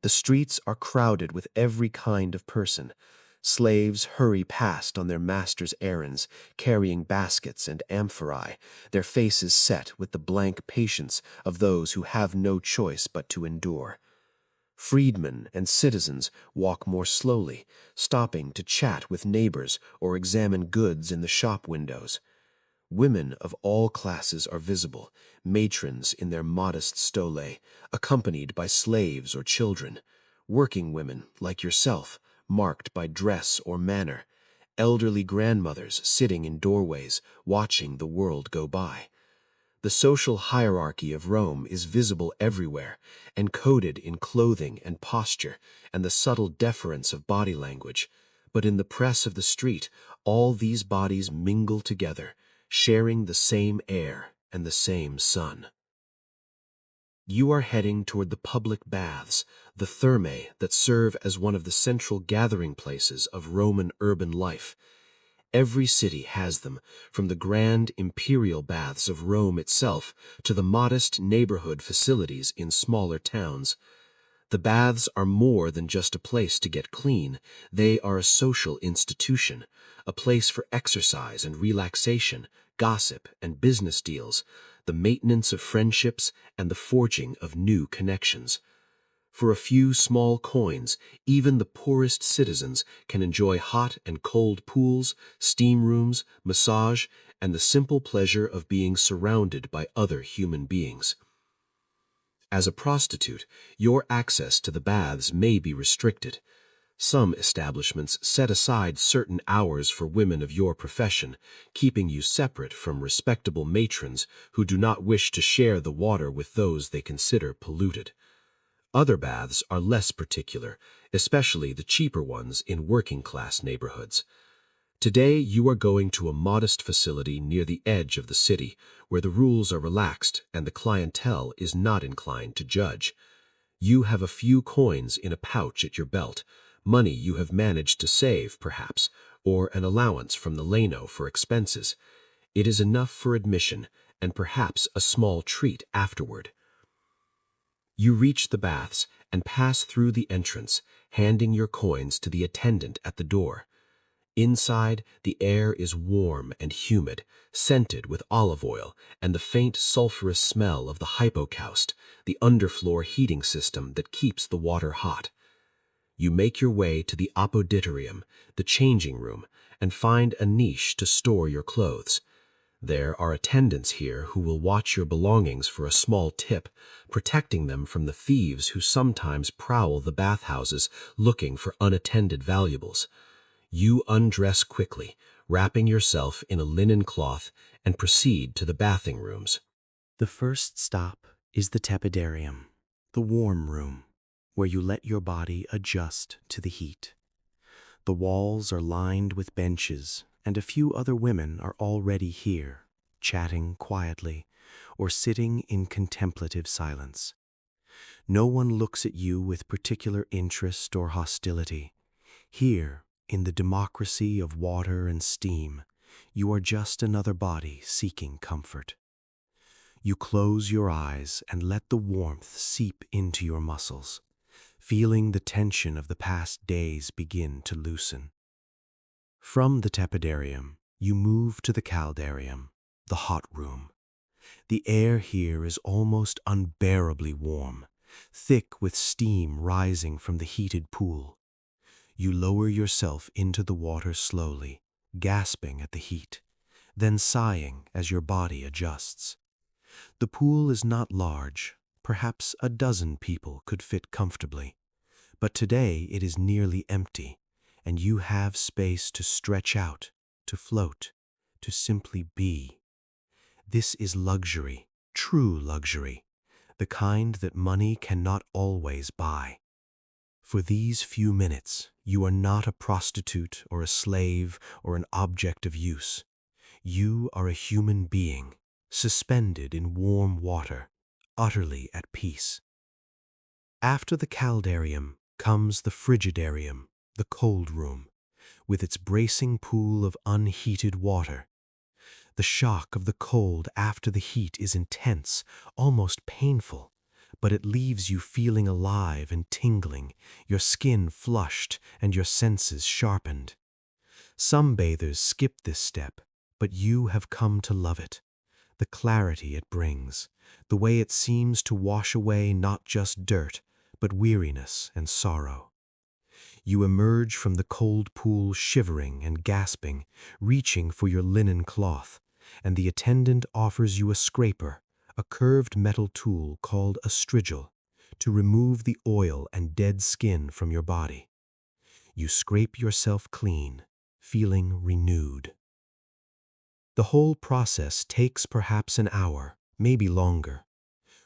The streets are crowded with every kind of person. Slaves hurry past on their masters' errands, carrying baskets and amphorae, their faces set with the blank patience of those who have no choice but to endure. Freedmen and citizens walk more slowly, stopping to chat with neighbors or examine goods in the shop windows. Women of all classes are visible, matrons in their modest stole, accompanied by slaves or children, working women like yourself, marked by dress or manner, elderly grandmothers sitting in doorways, watching the world go by. The social hierarchy of Rome is visible everywhere, encoded in clothing and posture and the subtle deference of body language. But in the press of the street, all these bodies mingle together, sharing the same air and the same sun. You are heading toward the public baths, the thermae that serve as one of the central gathering places of Roman urban life. Every city has them, from the grand imperial baths of Rome itself to the modest neighborhood facilities in smaller towns. The baths are more than just a place to get clean. They are a social institution, a place for exercise and relaxation, gossip and business deals, the maintenance of friendships and the forging of new connections. For a few small coins, even the poorest citizens can enjoy hot and cold pools, steam rooms, massage, and the simple pleasure of being surrounded by other human beings. As a prostitute, your access to the baths may be restricted. Some establishments set aside certain hours for women of your profession, keeping you separate from respectable matrons who do not wish to share the water with those they consider polluted. Other baths are less particular, especially the cheaper ones in working-class neighborhoods. Today you are going to a modest facility near the edge of the city, where the rules are relaxed and the clientele is not inclined to judge. You have a few coins in a pouch at your belt, money you have managed to save, perhaps, or an allowance from the Leno for expenses. It is enough for admission and perhaps a small treat afterward. You reach the baths and pass through the entrance, handing your coins to the attendant at the door. Inside, the air is warm and humid, scented with olive oil and the faint sulfurous smell of the hypocaust, the underfloor heating system that keeps the water hot. You make your way to the apoditorium, the changing room, and find a niche to store your clothes. There are attendants here who will watch your belongings for a small tip, protecting them from the thieves who sometimes prowl the bathhouses looking for unattended valuables. You undress quickly, wrapping yourself in a linen cloth, and proceed to the bathing rooms. The first stop is the tepidarium, the warm room, where you let your body adjust to the heat. The walls are lined with benches, and a few other women are already here, chatting quietly or sitting in contemplative silence. No one looks at you with particular interest or hostility. Here, in the democracy of water and steam, you are just another body seeking comfort. You close your eyes and let the warmth seep into your muscles, feeling the tension of the past days begin to loosen. From the tepidarium, you move to the caldarium, the hot room. The air here is almost unbearably warm, thick with steam rising from the heated pool. You lower yourself into the water slowly, gasping at the heat, then sighing as your body adjusts. The pool is not large, perhaps a dozen people could fit comfortably, But today it is nearly empty, and you have space to stretch out, to float, to simply be. This is luxury, true luxury, the kind that money cannot always buy. For these few minutes, you are not a prostitute or a slave or an object of use. You are a human being, suspended in warm water, utterly at peace. After the caldarium comes the frigidarium, the cold room, with its bracing pool of unheated water. The shock of the cold after the heat is intense, almost painful, but it leaves you feeling alive and tingling, your skin flushed and your senses sharpened. Some bathers skip this step, but you have come to love it. The clarity it brings, the way it seems to wash away not just dirt, but weariness and sorrow. You emerge from the cold pool shivering and gasping, reaching for your linen cloth, and the attendant offers you a scraper, a curved metal tool called a strigil, to remove the oil and dead skin from your body. You scrape yourself clean, feeling renewed. The whole process takes perhaps an hour, maybe longer.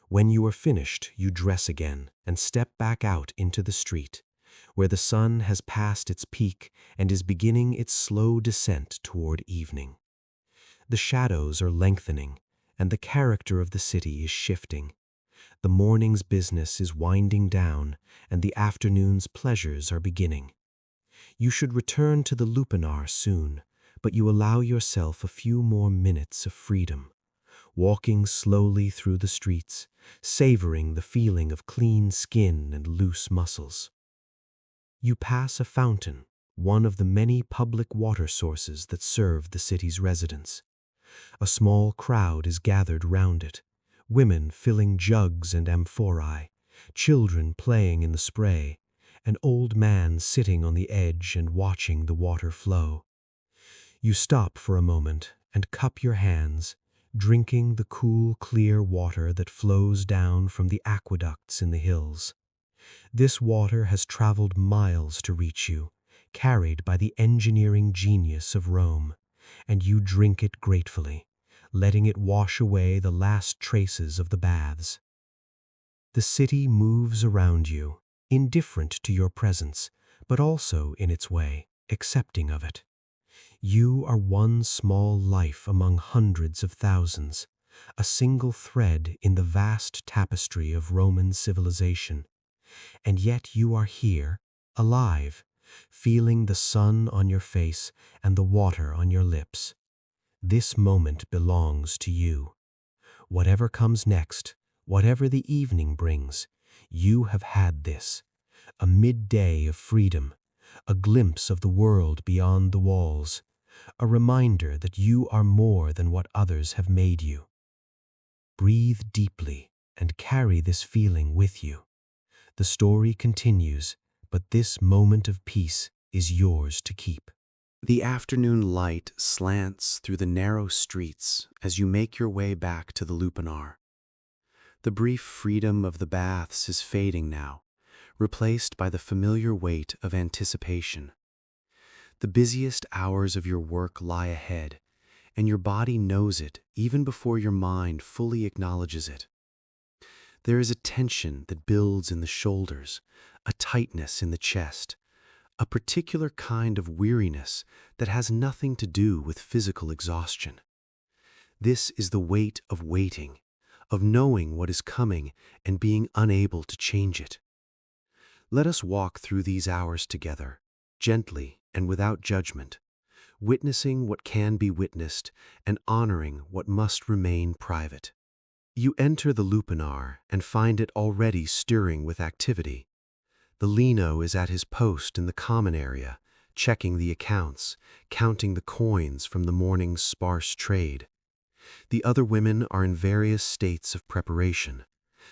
When you are finished, you dress again and step back out into the street, where the sun has passed its peak and is beginning its slow descent toward evening. The shadows are lengthening, and the character of the city is shifting. The morning's business is winding down, and the afternoon's pleasures are beginning. You should return to the Lupanar soon, but you allow yourself a few more minutes of freedom, walking slowly through the streets, savoring the feeling of clean skin and loose muscles. You pass a fountain, one of the many public water sources that serve the city's residents. A small crowd is gathered round it, women filling jugs and amphorae, children playing in the spray, an old man sitting on the edge and watching the water flow. You stop for a moment and cup your hands, drinking the cool, clear water that flows down from the aqueducts in the hills. This water has traveled miles to reach you, carried by the engineering genius of Rome, and you drink it gratefully, letting it wash away the last traces of the baths. The city moves around you, indifferent to your presence, but also, in its way, accepting of it. You are one small life among hundreds of thousands, a single thread in the vast tapestry of Roman civilization. And yet you are here, alive, feeling the sun on your face and the water on your lips. This moment belongs to you. Whatever comes next, whatever the evening brings, you have had this, a midday of freedom, a glimpse of the world beyond the walls, a reminder that you are more than what others have made you. Breathe deeply and carry this feeling with you. The story continues, but this moment of peace is yours to keep. The afternoon light slants through the narrow streets as you make your way back to the Lupanar. The brief freedom of the baths is fading now, replaced by the familiar weight of anticipation. The busiest hours of your work lie ahead, and your body knows it even before your mind fully acknowledges it. There is a tension that builds in the shoulders, a tightness in the chest, a particular kind of weariness that has nothing to do with physical exhaustion. This is the weight of waiting, of knowing what is coming and being unable to change it. Let us walk through these hours together, gently and without judgment, witnessing what can be witnessed and honoring what must remain private. You enter the Lupanar and find it already stirring with activity. The Lino is at his post in the common area, checking the accounts, counting the coins from the morning's sparse trade. The other women are in various states of preparation,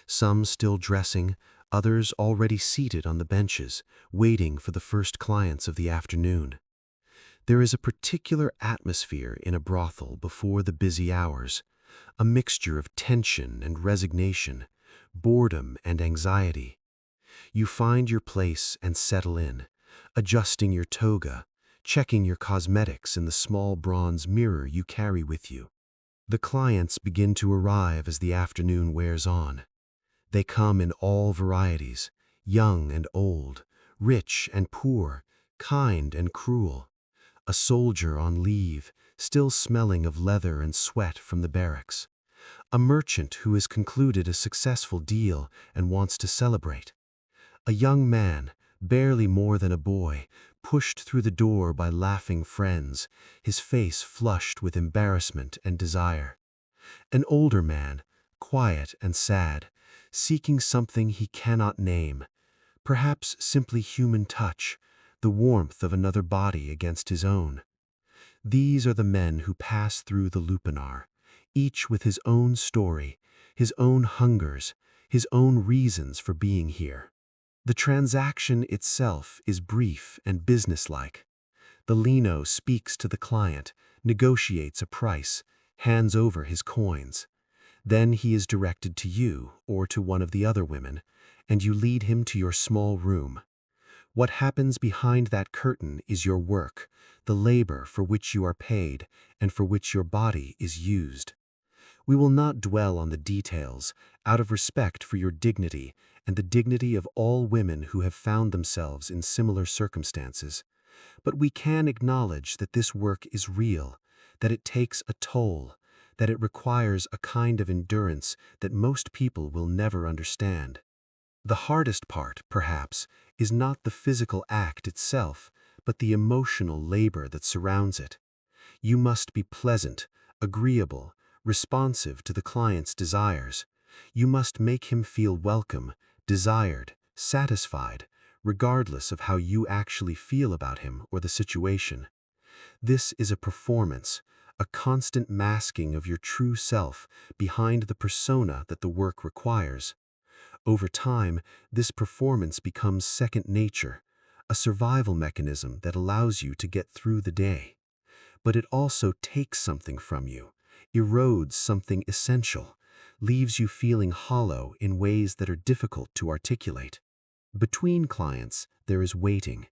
some still dressing, others already seated on the benches, waiting for the first clients of the afternoon. There is a particular atmosphere in a brothel before the busy hours, a mixture of tension and resignation, boredom and anxiety. You find your place and settle in, adjusting your toga, checking your cosmetics in the small bronze mirror you carry with you. The clients begin to arrive as the afternoon wears on. They come in all varieties, young and old, rich and poor, kind and cruel. A soldier on leave, still smelling of leather and sweat from the barracks. A merchant who has concluded a successful deal and wants to celebrate. A young man, barely more than a boy, pushed through the door by laughing friends, his face flushed with embarrassment and desire. An older man, quiet and sad, seeking something he cannot name, perhaps simply human touch, the warmth of another body against his own. These are the men who pass through the Lupanar, each with his own story, his own hungers, his own reasons for being here. The transaction itself is brief and businesslike. The Lino speaks to the client, negotiates a price, hands over his coins. Then he is directed to you or to one of the other women, and you lead him to your small room. What happens behind that curtain is your work, the labor for which you are paid and for which your body is used. We will not dwell on the details, out of respect for your dignity and the dignity of all women who have found themselves in similar circumstances. But we can acknowledge that this work is real, that it takes a toll, that it requires a kind of endurance that most people will never understand. The hardest part, perhaps, is not the physical act itself, but the emotional labor that surrounds it. You must be pleasant, agreeable, responsive to the client's desires. You must make him feel welcome, desired, satisfied, regardless of how you actually feel about him or the situation. This is a performance, a constant masking of your true self behind the persona that the work requires. Over time, this performance becomes second nature, a survival mechanism that allows you to get through the day. But it also takes something from you, erodes something essential, leaves you feeling hollow in ways that are difficult to articulate. Between clients, there is waiting.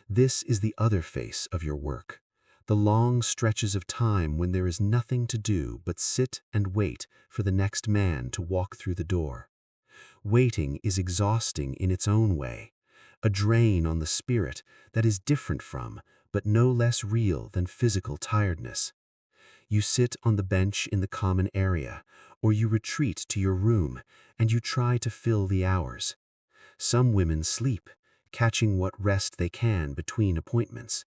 This is the other face of your work. The long stretches of time when there is nothing to do but sit and wait for the next man to walk through the door. Waiting is exhausting in its own way, a drain on the spirit that is different from, but no less real than physical tiredness. You sit on the bench in the common area, or you retreat to your room, and you try to fill the hours. Some women sleep, catching what rest they can between appointments.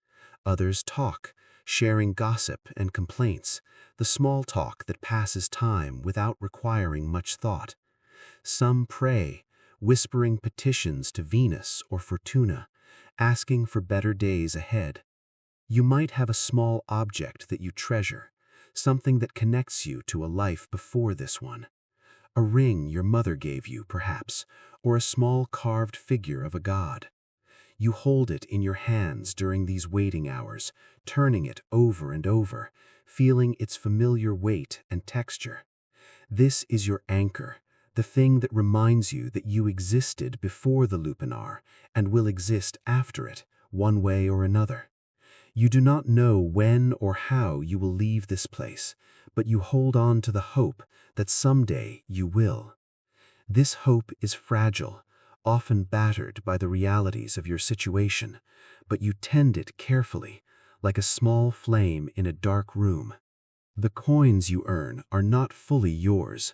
Others talk, sharing gossip and complaints, the small talk that passes time without requiring much thought. Some pray, whispering petitions to Venus or Fortuna, asking for better days ahead. You might have a small object that you treasure, something that connects you to a life before this one. A ring your mother gave you, perhaps, or a small carved figure of a god. You hold it in your hands during these waiting hours, turning it over and over, feeling its familiar weight and texture. This is your anchor, the thing that reminds you that you existed before the Lupanar and will exist after it, one way or another. You do not know when or how you will leave this place, but you hold on to the hope that someday you will. This hope is fragile, often battered by the realities of your situation, but you tend it carefully, like a small flame in a dark room. The coins you earn are not fully yours.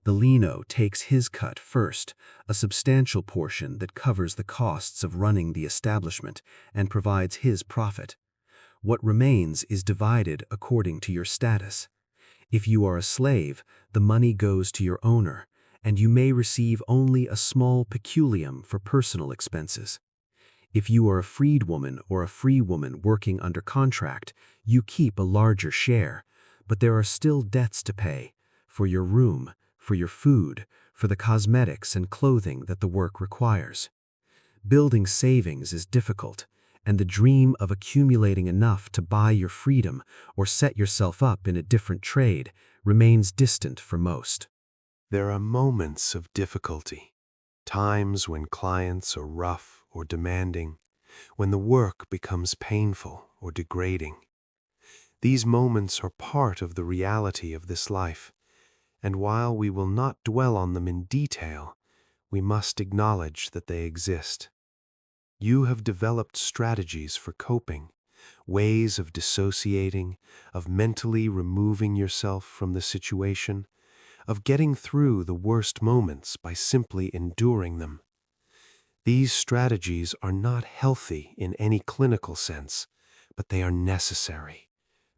The Lino takes his cut first, a substantial portion that covers the costs of running the establishment and provides his profit. What remains is divided according to your status. If you are a slave, the money goes to your owner, and you may receive only a small peculium for personal expenses. If you are a freedwoman or a free woman working under contract, you keep a larger share, but there are still debts to pay for your room, for your food, for the cosmetics and clothing that the work requires. Building savings is difficult, and the dream of accumulating enough to buy your freedom or set yourself up in a different trade remains distant for most. There are moments of difficulty. times when clients are rough or demanding, when the work becomes painful or degrading. These moments are part of the reality of this life, and while we will not dwell on them in detail, we must acknowledge that they exist. You have developed strategies for coping, ways of dissociating, of mentally removing yourself from the situation, of getting through the worst moments by simply enduring them. These strategies are not healthy in any clinical sense, but they are necessary,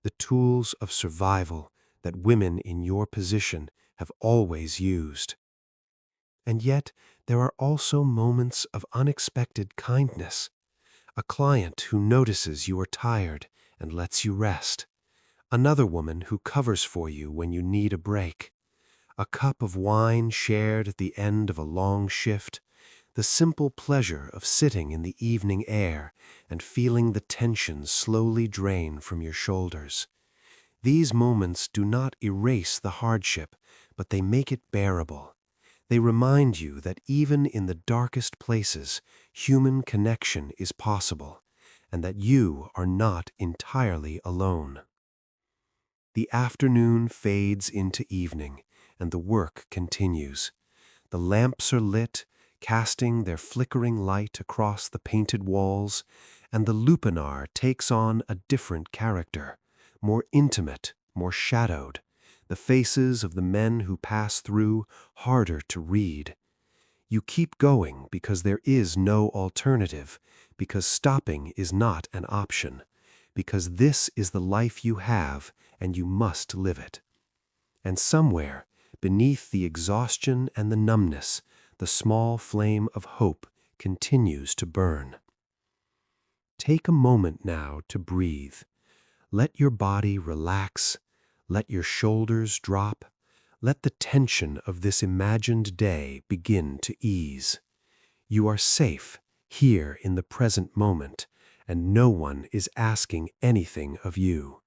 the tools of survival that women in your position have always used. And yet, there are also moments of unexpected kindness. A client who notices you are tired and lets you rest. Another woman who covers for you when you need a break. A cup of wine shared at the end of a long shift. The simple pleasure of sitting in the evening air and feeling the tension slowly drain from your shoulders. These moments do not erase the hardship, but they make it bearable. They remind you that even in the darkest places, human connection is possible, and that you are not entirely alone. The afternoon fades into evening, and the work continues. The lamps are lit, casting their flickering light across the painted walls, and the Lupanar takes on a different character, more intimate, more shadowed, the faces of the men who pass through harder to read. You keep going because there is no alternative, because stopping is not an option, because this is the life you have and you must live it. And somewhere, beneath the exhaustion and the numbness, the small flame of hope continues to burn. Take a moment now to breathe. Let your body relax. Let your shoulders drop. Let the tension of this imagined day begin to ease. You are safe here in the present moment, and no one is asking anything of you.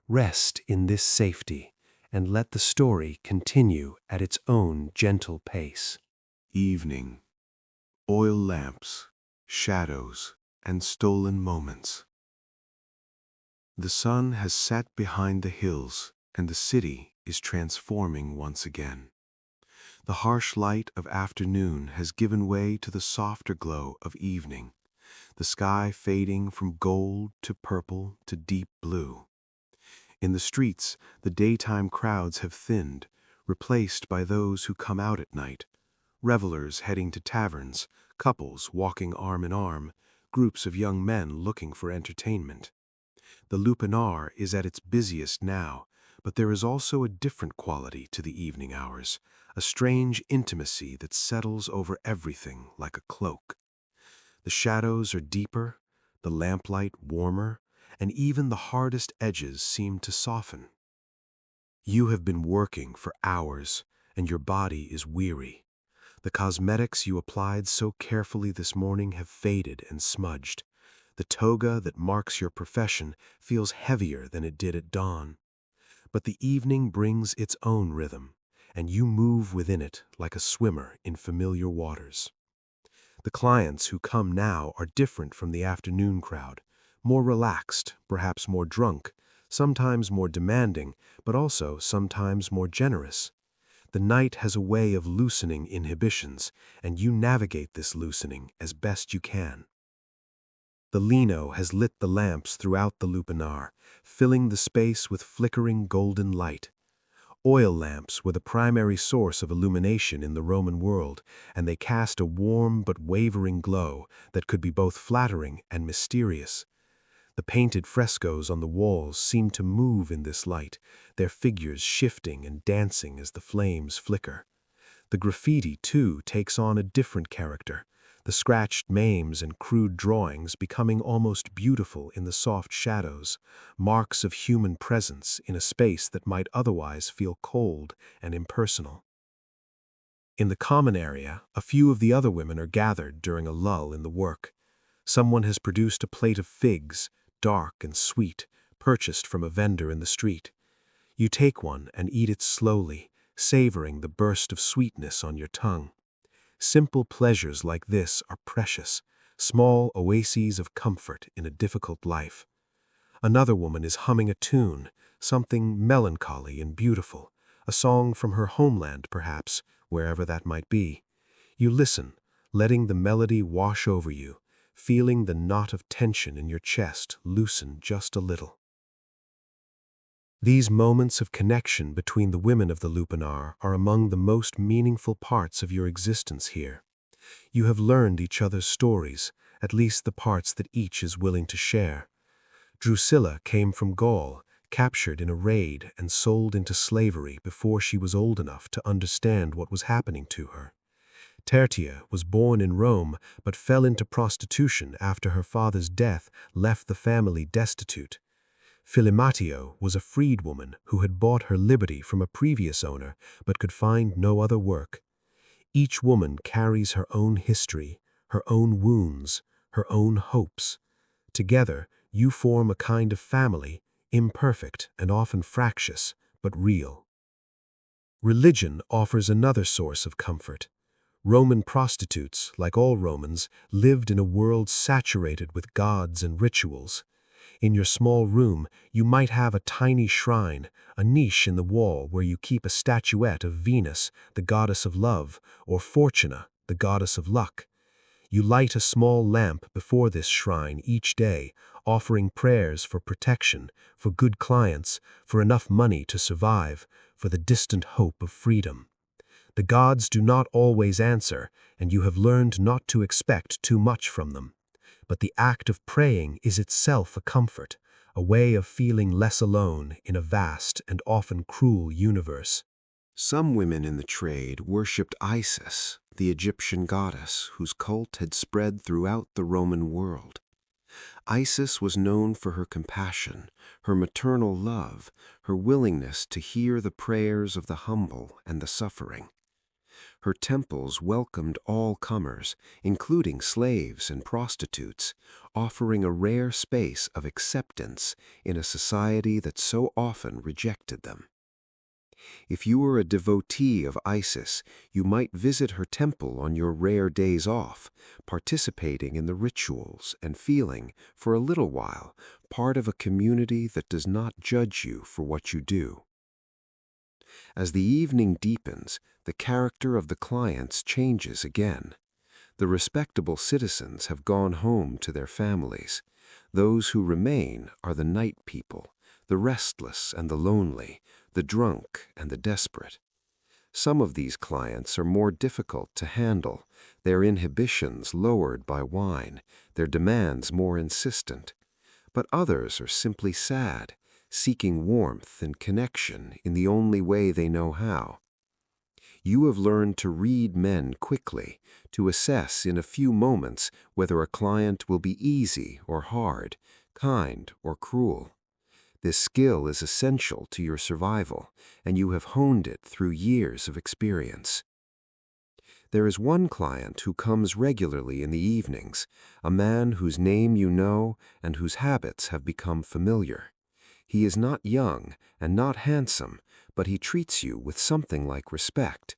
Rest in this safety, and let the story continue at its own gentle pace. Evening, oil lamps, shadows, and stolen moments. The sun has set behind the hills, and the city is transforming once again. The harsh light of afternoon has given way to the softer glow of evening, the sky fading from gold to purple to deep blue. In the streets, the daytime crowds have thinned, replaced by those who come out at night, revelers heading to taverns, couples walking arm in arm, groups of young men looking for entertainment. The Lupanar is at its busiest now, but there is also a different quality to the evening hours, a strange intimacy that settles over everything like a cloak. The shadows are deeper, the lamplight warmer, and even the hardest edges seem to soften. You have been working for hours, and your body is weary. The cosmetics you applied so carefully this morning have faded and smudged. The toga that marks your profession feels heavier than it did at dawn. But the evening brings its own rhythm, and you move within it like a swimmer in familiar waters. The clients who come now are different from the afternoon crowd, more relaxed, perhaps more drunk, sometimes more demanding, but also sometimes more generous. The night has a way of loosening inhibitions, and you navigate this loosening as best you can. The lino has lit the lamps throughout the Lupanar, filling the space with flickering golden light. Oil lamps were the primary source of illumination in the Roman world, and they cast a warm but wavering glow that could be both flattering and mysterious. The painted frescoes on the walls seem to move in this light, their figures shifting and dancing as the flames flicker. The graffiti, too, takes on a different character, the scratched names and crude drawings becoming almost beautiful in the soft shadows, marks of human presence in a space that might otherwise feel cold and impersonal. In the common area, a few of the other women are gathered during a lull in the work. Someone has produced a plate of figs, dark and sweet, purchased from a vendor in the street. You take one and eat it slowly, savoring the burst of sweetness on your tongue. Simple pleasures like this are precious, small oases of comfort in a difficult life. Another woman is humming a tune, something melancholy and beautiful, a song from her homeland perhaps, wherever that might be. You listen, letting the melody wash over you, feeling the knot of tension in your chest loosen just a little. These moments of connection between the women of the Lupanar are among the most meaningful parts of your existence here. You have learned each other's stories, at least the parts that each is willing to share. Drusilla came from Gaul, captured in a raid and sold into slavery before she was old enough to understand what was happening to her. Tertia was born in Rome but fell into prostitution after her father's death left the family destitute. Filimatio was a freedwoman who had bought her liberty from a previous owner but could find no other work. Each woman carries her own history, her own wounds, her own hopes. Together, you form a kind of family, imperfect and often fractious, but real. Religion offers another source of comfort. Roman prostitutes, like all Romans, lived in a world saturated with gods and rituals. In your small room, you might have a tiny shrine, a niche in the wall where you keep a statuette of Venus, the goddess of love, or Fortuna, the goddess of luck. You light a small lamp before this shrine each day, offering prayers for protection, for good clients, for enough money to survive, for the distant hope of freedom. The gods do not always answer, and you have learned not to expect too much from them. But the act of praying is itself a comfort, a way of feeling less alone in a vast and often cruel universe. Some women in the trade worshipped Isis, the Egyptian goddess whose cult had spread throughout the Roman world. Isis was known for her compassion, her maternal love, her willingness to hear the prayers of the humble and the suffering. Her temples welcomed all comers, including slaves and prostitutes, offering a rare space of acceptance in a society that so often rejected them. If you were a devotee of Isis, you might visit her temple on your rare days off, participating in the rituals and feeling, for a little while, part of a community that does not judge you for what you do. As the evening deepens, the character of the clients changes again. The respectable citizens have gone home to their families. Those who remain are the night people, the restless and the lonely, the drunk and the desperate. Some of these clients are more difficult to handle, their inhibitions lowered by wine, their demands more insistent. But others are simply sad, seeking warmth and connection in the only way they know how. You have learned to read men quickly, to assess in a few moments whether a client will be easy or hard, kind or cruel. This skill is essential to your survival, and you have honed it through years of experience. There is one client who comes regularly in the evenings, a man whose name you know and whose habits have become familiar. He is not young and not handsome, but he treats you with something like respect.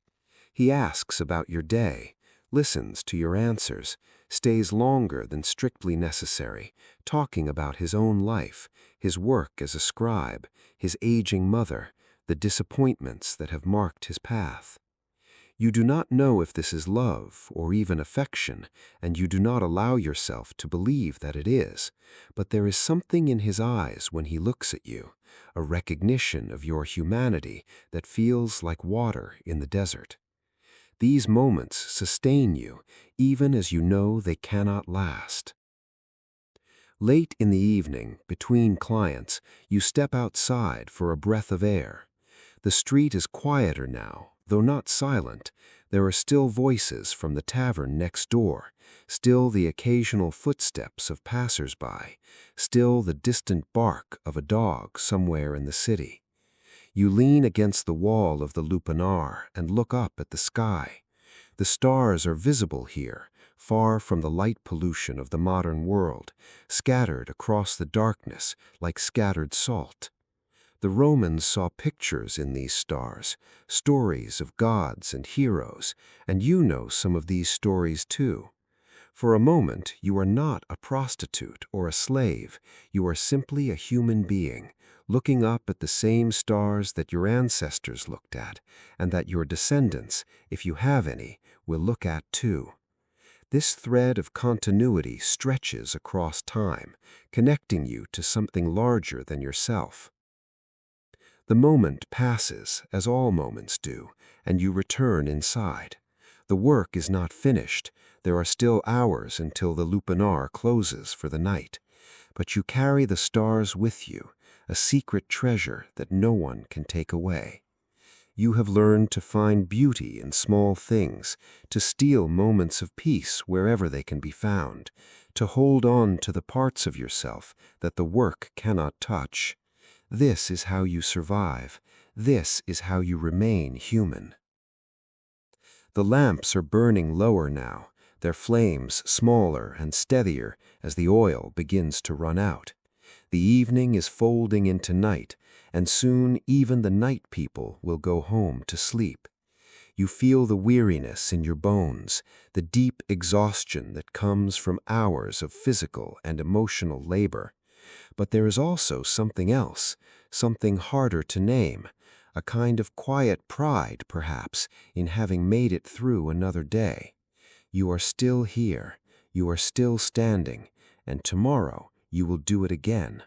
He asks about your day, listens to your answers, stays longer than strictly necessary, talking about his own life, his work as a scribe, his aging mother, the disappointments that have marked his path. You do not know if this is love or even affection, and you do not allow yourself to believe that it is, but there is something in his eyes when he looks at you, a recognition of your humanity that feels like water in the desert. These moments sustain you, even as you know they cannot last. Late in the evening, between clients, you step outside for a breath of air. The street is quieter now, though not silent. There are still voices from the tavern next door, still the occasional footsteps of passers-by, still the distant bark of a dog somewhere in the city. You lean against the wall of the Lupanar and look up at the sky. The stars are visible here, far from the light pollution of the modern world, scattered across the darkness like scattered salt. The Romans saw pictures in these stars, stories of gods and heroes, and you know some of these stories too. For a moment, you are not a prostitute or a slave. You are simply a human being, looking up at the same stars that your ancestors looked at, and that your descendants, if you have any, will look at too. This thread of continuity stretches across time, connecting you to something larger than yourself. The moment passes, as all moments do, and you return inside. The work is not finished. There are still hours until the Lupanar closes for the night. But you carry the stars with you, a secret treasure that no one can take away. You have learned to find beauty in small things, to steal moments of peace wherever they can be found, to hold on to the parts of yourself that the work cannot touch. This is how you survive. This is how you remain human. The lamps are burning lower now, their flames smaller and steadier as the oil begins to run out. The evening is folding into night, and soon even the night people will go home to sleep. You feel the weariness in your bones, the deep exhaustion that comes from hours of physical and emotional labor. But there is also something else, something harder to name, a kind of quiet pride, perhaps, in having made it through another day. You are still here, you are still standing, and tomorrow you will do it again.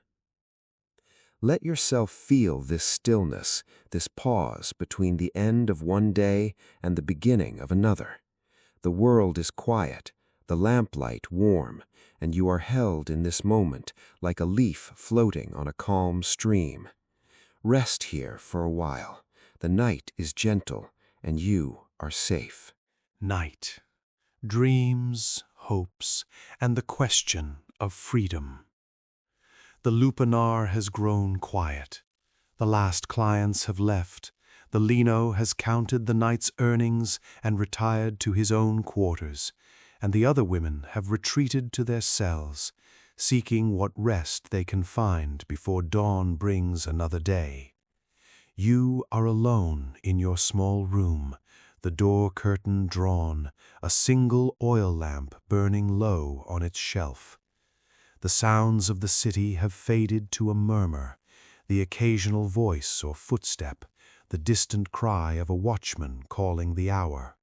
Let yourself feel this stillness, this pause between the end of one day and the beginning of another. The world is quiet, the lamplight warm, and you are held in this moment like a leaf floating on a calm stream. Rest here for a while. The night is gentle, and you are safe. Night, dreams, hopes, and the question of freedom. The Lupanar has grown quiet. The last clients have left. The Lino has counted the night's earnings and retired to his own quarters, and the other women have retreated to their cells, seeking what rest they can find before dawn brings another day. You are alone in your small room, the door curtain drawn, a single oil lamp burning low on its shelf. The sounds of the city have faded to a murmur, the occasional voice or footstep, the distant cry of a watchman calling the hour.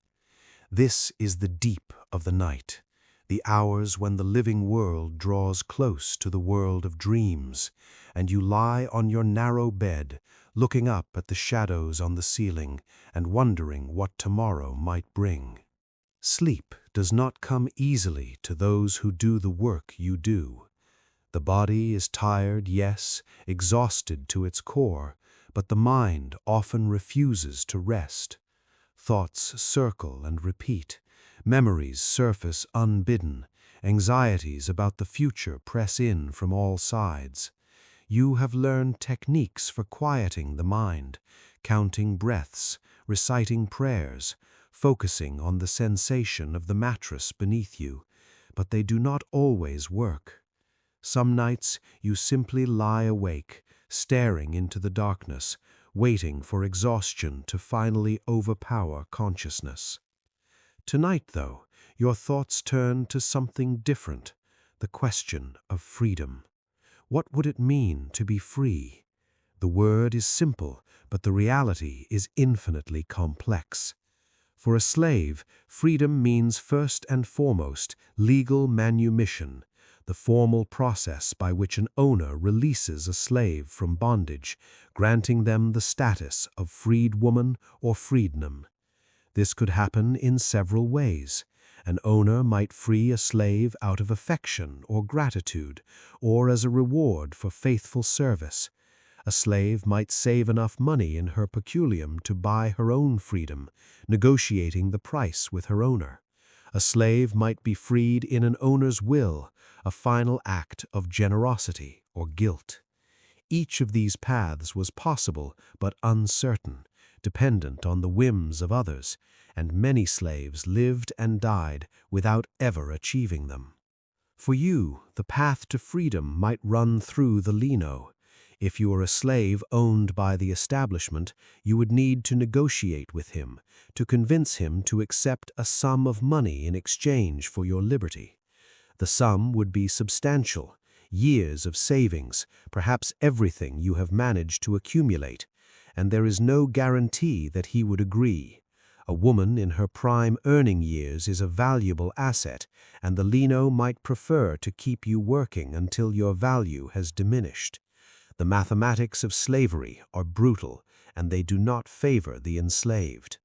This is the deep of the night, the hours when the living world draws close to the world of dreams, and you lie on your narrow bed, looking up at the shadows on the ceiling and wondering what tomorrow might bring. Sleep does not come easily to those who do the work you do. The body is tired, yes, exhausted to its core, but the mind often refuses to rest. Thoughts circle and repeat, memories surface unbidden, anxieties about the future press in from all sides. You have learned techniques for quieting the mind, counting breaths, reciting prayers, focusing on the sensation of the mattress beneath you, but they do not always work. Some nights you simply lie awake, staring into the darkness, waiting for exhaustion to finally overpower consciousness. Tonight, though, your thoughts turn to something different, the question of freedom. What would it mean to be free? The word is simple, but the reality is infinitely complex. For a slave, freedom means first and foremost legal manumission, the formal process by which an owner releases a slave from bondage, granting them the status of freed woman or freedman. This could happen in several ways. An owner might free a slave out of affection or gratitude, or as a reward for faithful service. A slave might save enough money in her peculium to buy her own freedom, negotiating the price with her owner. A slave might be freed in an owner's will, a final act of generosity or guilt. Each of these paths was possible but uncertain, dependent on the whims of others, and many slaves lived and died without ever achieving them. For you, the path to freedom might run through the lino. If you are a slave owned by the establishment, you would need to negotiate with him, to convince him to accept a sum of money in exchange for your liberty. The sum would be substantial, years of savings, perhaps everything you have managed to accumulate, and there is no guarantee that he would agree. A woman in her prime earning years is a valuable asset, and the lino might prefer to keep you working until your value has diminished. The mathematics of slavery are brutal, and they do not favor the enslaved.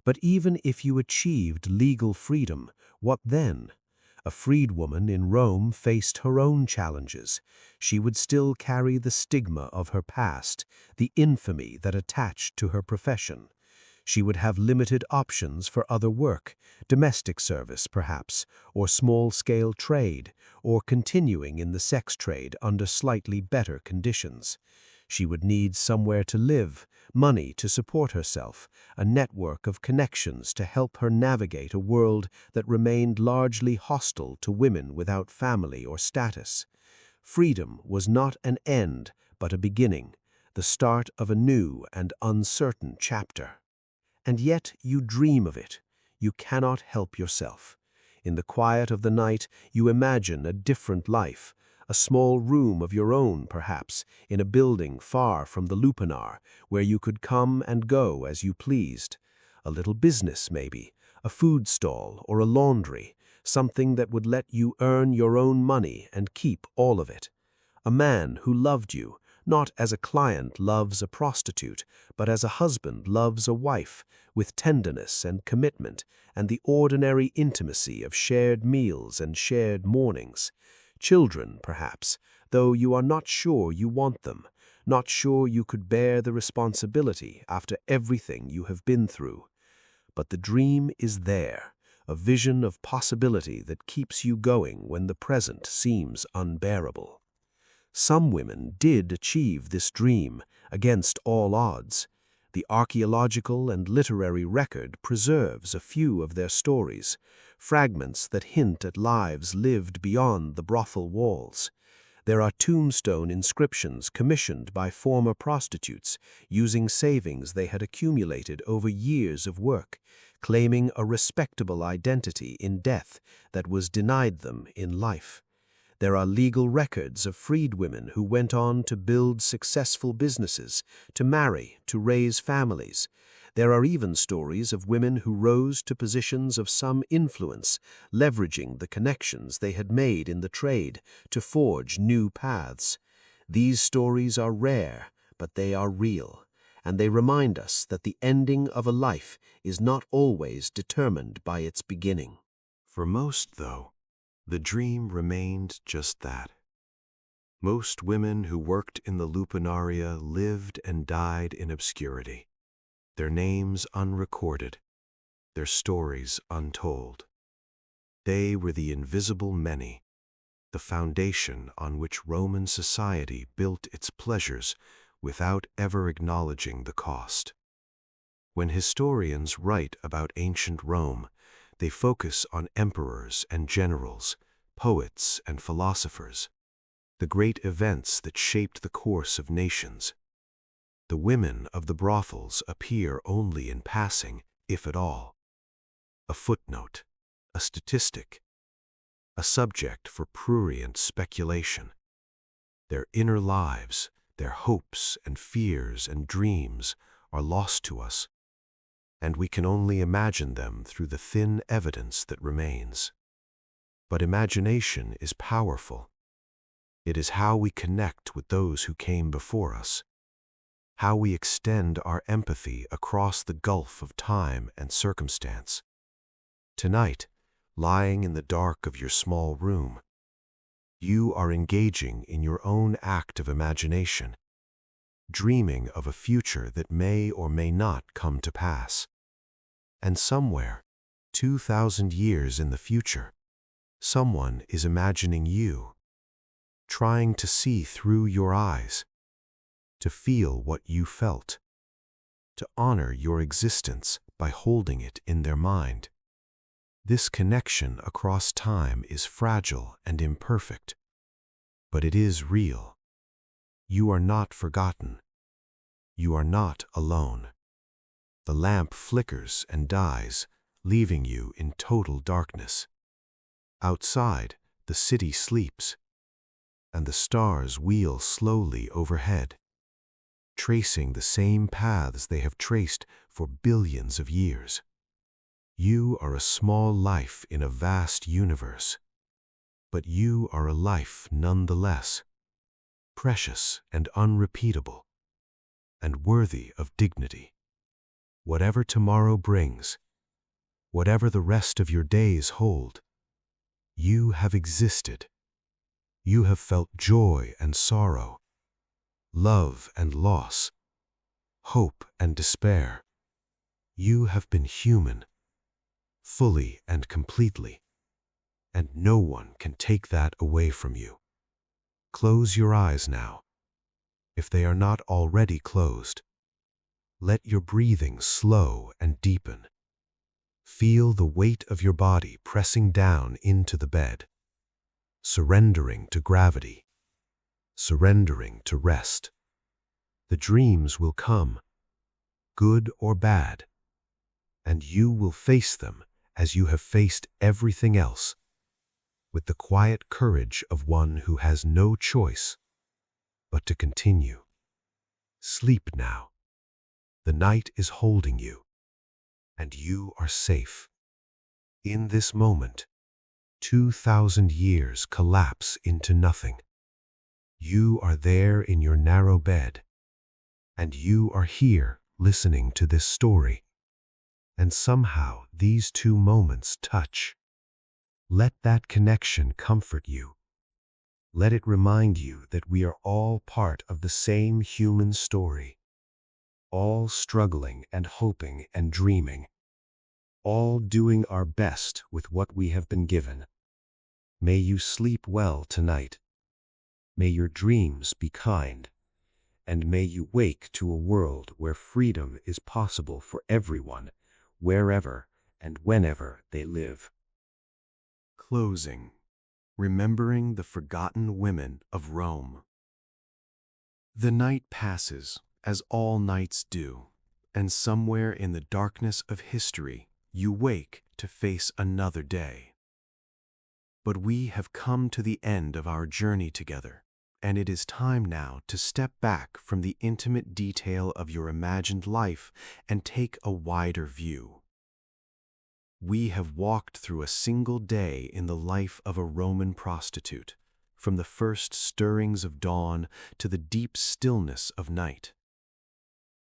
But even if you achieved legal freedom, what then? A freedwoman in Rome faced her own challenges. She would still carry the stigma of her past, the infamy that attached to her profession. She would have limited options for other work, domestic service perhaps, or small-scale trade, or continuing in the sex trade under slightly better conditions. She would need somewhere to live, money to support herself, a network of connections to help her navigate a world that remained largely hostile to women without family or status. Freedom was not an end, but a beginning, the start of a new and uncertain chapter. And yet you dream of it. You cannot help yourself. In the quiet of the night, you imagine a different life, a small room of your own, perhaps, in a building far from the Lupanar, where you could come and go as you pleased. A little business, maybe, a food stall or a laundry, something that would let you earn your own money and keep all of it. A man who loved you, not as a client loves a prostitute, but as a husband loves a wife, with tenderness and commitment and the ordinary intimacy of shared meals and shared mornings. Children, perhaps, though you are not sure you want them, not sure you could bear the responsibility after everything you have been through. But the dream is there, a vision of possibility that keeps you going when the present seems unbearable. Some women did achieve this dream, against all odds. The archaeological and literary record preserves a few of their stories, fragments that hint at lives lived beyond the brothel walls. There are tombstone inscriptions commissioned by former prostitutes, using savings they had accumulated over years of work, claiming a respectable identity in death that was denied them in life. There are legal records of freed women who went on to build successful businesses, to marry, to raise families. There are even stories of women who rose to positions of some influence, leveraging the connections they had made in the trade to forge new paths. These stories are rare, but they are real, and they remind us that the ending of a life is not always determined by its beginning. For most, though, the dream remained just that. Most women who worked in the Lupanaria lived and died in obscurity, their names unrecorded, their stories untold. They were the invisible many, the foundation on which Roman society built its pleasures without ever acknowledging the cost. When historians write about ancient Rome, they focus on emperors and generals, poets and philosophers, the great events that shaped the course of nations. The women of the brothels appear only in passing, if at all. A footnote, a statistic, a subject for prurient speculation. Their inner lives, their hopes and fears and dreams are lost to us, and we can only imagine them through the thin evidence that remains. But imagination is powerful. It is how we connect with those who came before us, how we extend our empathy across the gulf of time and circumstance. Tonight, lying in the dark of your small room, you are engaging in your own act of imagination, dreaming of a future that may or may not come to pass. And somewhere, 2,000 years in the future, someone is imagining you, trying to see through your eyes, to feel what you felt, to honor your existence by holding it in their mind. This connection across time is fragile and imperfect, but it is real. You are not forgotten. You are not alone. The lamp flickers and dies, leaving you in total darkness. Outside, the city sleeps, and the stars wheel slowly overhead, tracing the same paths they have traced for billions of years. You are a small life in a vast universe, but you are a life nonetheless, precious and unrepeatable, and worthy of dignity. Whatever tomorrow brings, whatever the rest of your days hold, you have existed. You have felt joy and sorrow, love and loss, hope and despair. You have been human, fully and completely, and no one can take that away from you. Close your eyes now, if they are not already closed. Let your breathing slow and deepen. Feel the weight of your body pressing down into the bed, surrendering to gravity, surrendering to rest. The dreams will come, good or bad, and you will face them as you have faced everything else, with the quiet courage of one who has no choice but to continue. Sleep now. The night is holding you, and you are safe. In this moment, 2,000 years collapse into nothing. You are there in your narrow bed, and you are here listening to this story. And somehow these two moments touch. Let that connection comfort you. Let it remind you that we are all part of the same human story, all struggling and hoping and dreaming, all doing our best with what we have been given. May you sleep well tonight. May your dreams be kind, and may you wake to a world where freedom is possible for everyone, wherever and whenever they live. Closing. Remembering the forgotten women of Rome. The night passes, as all nights do, and somewhere in the darkness of history, you wake to face another day. But we have come to the end of our journey together, and it is time now to step back from the intimate detail of your imagined life and take a wider view. We have walked through a single day in the life of a Roman prostitute, from the first stirrings of dawn to the deep stillness of night.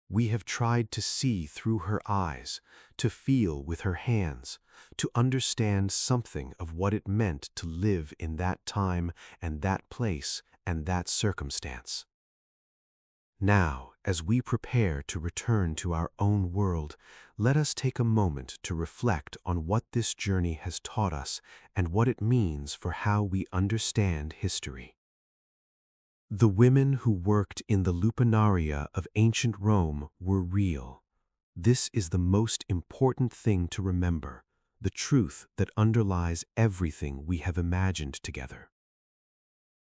We have tried to see through her eyes, to feel with her hands, to understand something of what it meant to live in that time and that place and that circumstance. Now, as we prepare to return to our own world, let us take a moment to reflect on what this journey has taught us and what it means for how we understand history. The women who worked in the Lupanaria of ancient Rome were real. This is the most important thing to remember, the truth that underlies everything we have imagined together.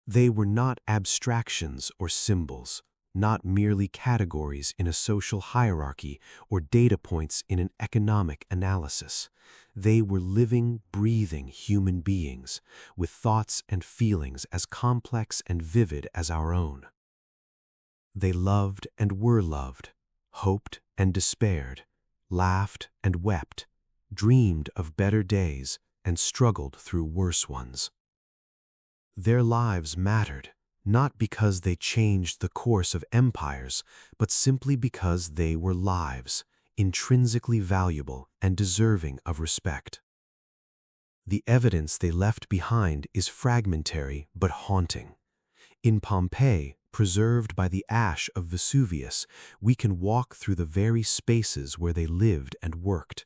They were not abstractions or symbols, not merely categories in a social hierarchy or data points in an economic analysis. They were living, breathing human beings with thoughts and feelings as complex and vivid as our own. They loved and were loved, hoped and despaired, laughed and wept, dreamed of better days, and struggled through worse ones. Their lives mattered, not because they changed the course of empires, but simply because they were lives, intrinsically valuable and deserving of respect. The evidence they left behind is fragmentary but haunting. In Pompeii, preserved by the ash of Vesuvius, we can walk through the very spaces where they lived and worked.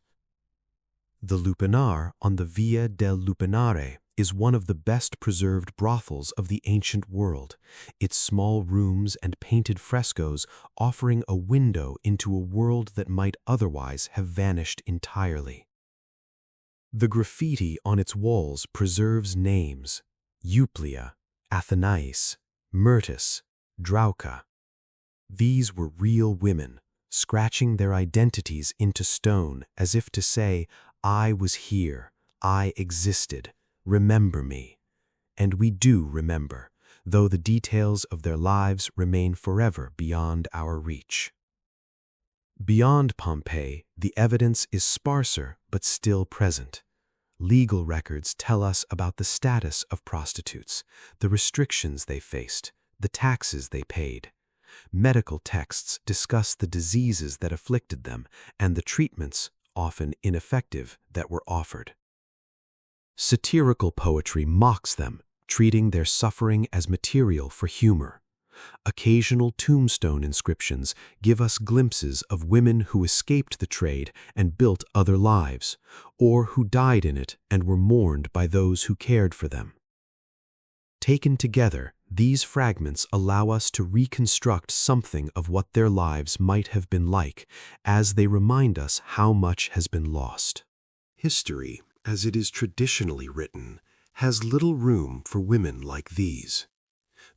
The Lupanar on the Via del Lupanare is one of the best preserved brothels of the ancient world, its small rooms and painted frescoes offering a window into a world that might otherwise have vanished entirely. The graffiti on its walls preserves names: Euplia, Athenais, Myrtus, Drauka. These were real women, scratching their identities into stone as if to say, I was here, I existed, remember me. And we do remember, though the details of their lives remain forever beyond our reach. Beyond Pompeii, the evidence is sparser but still present. Legal records tell us about the status of prostitutes, the restrictions they faced, the taxes they paid. Medical texts discuss the diseases that afflicted them and the treatments, often ineffective, that were offered. Satirical poetry mocks them, treating their suffering as material for humor. Occasional tombstone inscriptions give us glimpses of women who escaped the trade and built other lives, or who died in it and were mourned by those who cared for them. Taken together, these fragments allow us to reconstruct something of what their lives might have been like, as they remind us how much has been lost. History, as it is traditionally written, has little room for women like these.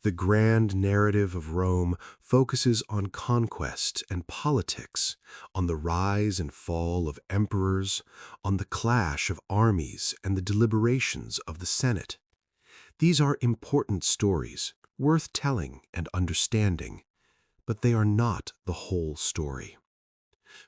The grand narrative of Rome focuses on conquest and politics, on the rise and fall of emperors, on the clash of armies and the deliberations of the Senate. These are important stories, worth telling and understanding, but they are not the whole story.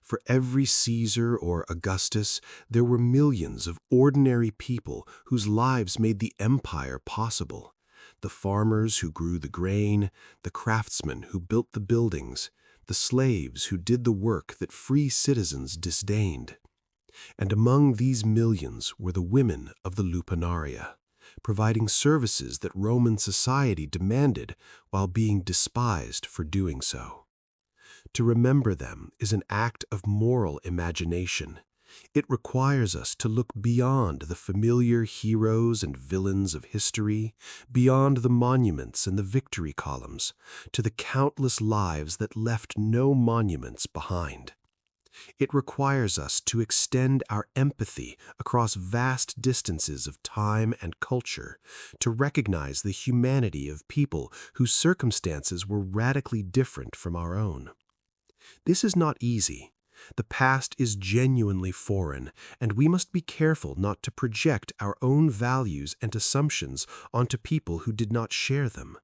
For every Caesar or Augustus, there were millions of ordinary people whose lives made the empire possible. The farmers who grew the grain, the craftsmen who built the buildings, the slaves who did the work that free citizens disdained. And among these millions were the women of the Lupanaria, providing services that Roman society demanded while being despised for doing so. To remember them is an act of moral imagination. It requires us to look beyond the familiar heroes and villains of history, beyond the monuments and the victory columns, to the countless lives that left no monuments behind. It requires us to extend our empathy across vast distances of time and culture, to recognize the humanity of people whose circumstances were radically different from our own. This is not easy. The past is genuinely foreign, and we must be careful not to project our own values and assumptions onto people who did not share them.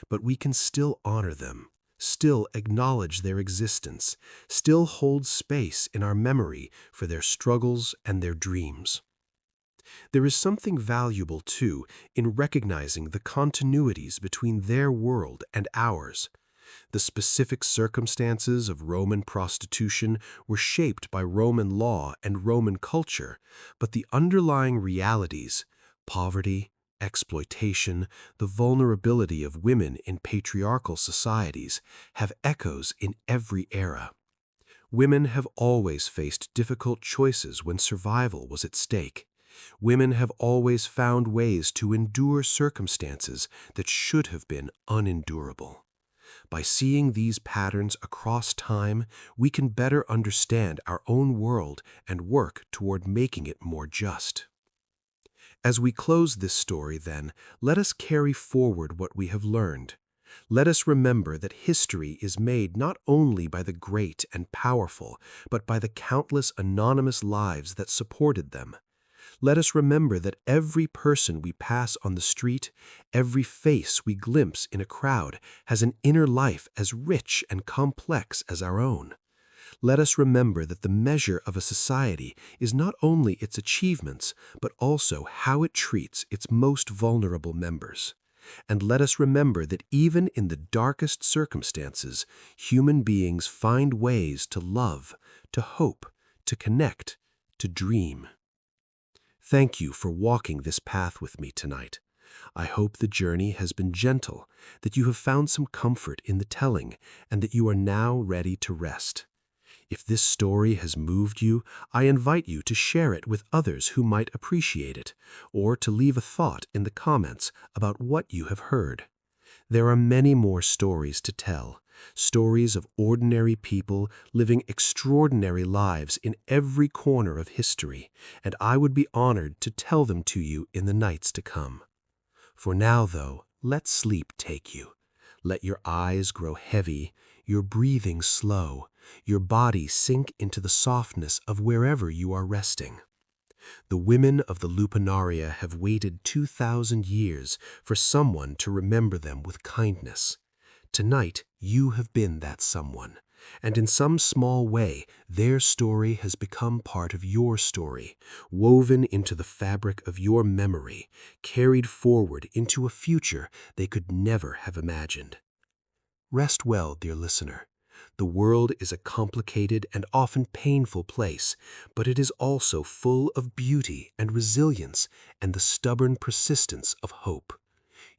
But we can still honor them, still acknowledge their existence, still hold space in our memory for their struggles and their dreams. There is something valuable, too, in recognizing the continuities between their world and ours. The specific circumstances of Roman prostitution were shaped by Roman law and Roman culture, but the underlying realities, poverty, exploitation, the vulnerability of women in patriarchal societies, have echoes in every era. Women have always faced difficult choices when survival was at stake. Women have always found ways to endure circumstances that should have been unendurable. By seeing these patterns across time, we can better understand our own world and work toward making it more just. As we close this story, then, let us carry forward what we have learned. Let us remember that history is made not only by the great and powerful, but by the countless anonymous lives that supported them. Let us remember that every person we pass on the street, every face we glimpse in a crowd, has an inner life as rich and complex as our own. Let us remember that the measure of a society is not only its achievements, but also how it treats its most vulnerable members. And let us remember that even in the darkest circumstances, human beings find ways to love, to hope, to connect, to dream. Thank you for walking this path with me tonight. I hope the journey has been gentle, that you have found some comfort in the telling, and that you are now ready to rest. If this story has moved you, I invite you to share it with others who might appreciate it, or to leave a thought in the comments about what you have heard. There are many more stories to tell, stories of ordinary people living extraordinary lives in every corner of history, and I would be honored to tell them to you in the nights to come. For now, though, let sleep take you. Let your eyes grow heavy, your breathing slow, your body sink into the softness of wherever you are resting. The women of the Lupanaria have waited 2,000 years for someone to remember them with kindness. Tonight, you have been that someone, and in some small way, their story has become part of your story, woven into the fabric of your memory, carried forward into a future they could never have imagined. Rest well, dear listener. The world is a complicated and often painful place, but it is also full of beauty and resilience and the stubborn persistence of hope.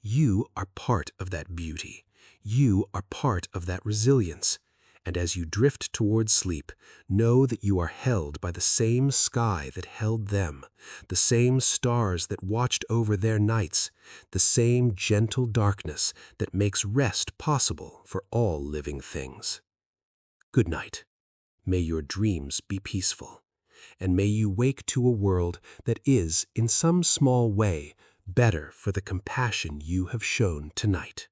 You are part of that beauty. You are part of that resilience. And as you drift towards sleep, know that you are held by the same sky that held them, the same stars that watched over their nights, the same gentle darkness that makes rest possible for all living things. Good night. May your dreams be peaceful, and may you wake to a world that is, in some small way, better for the compassion you have shown tonight.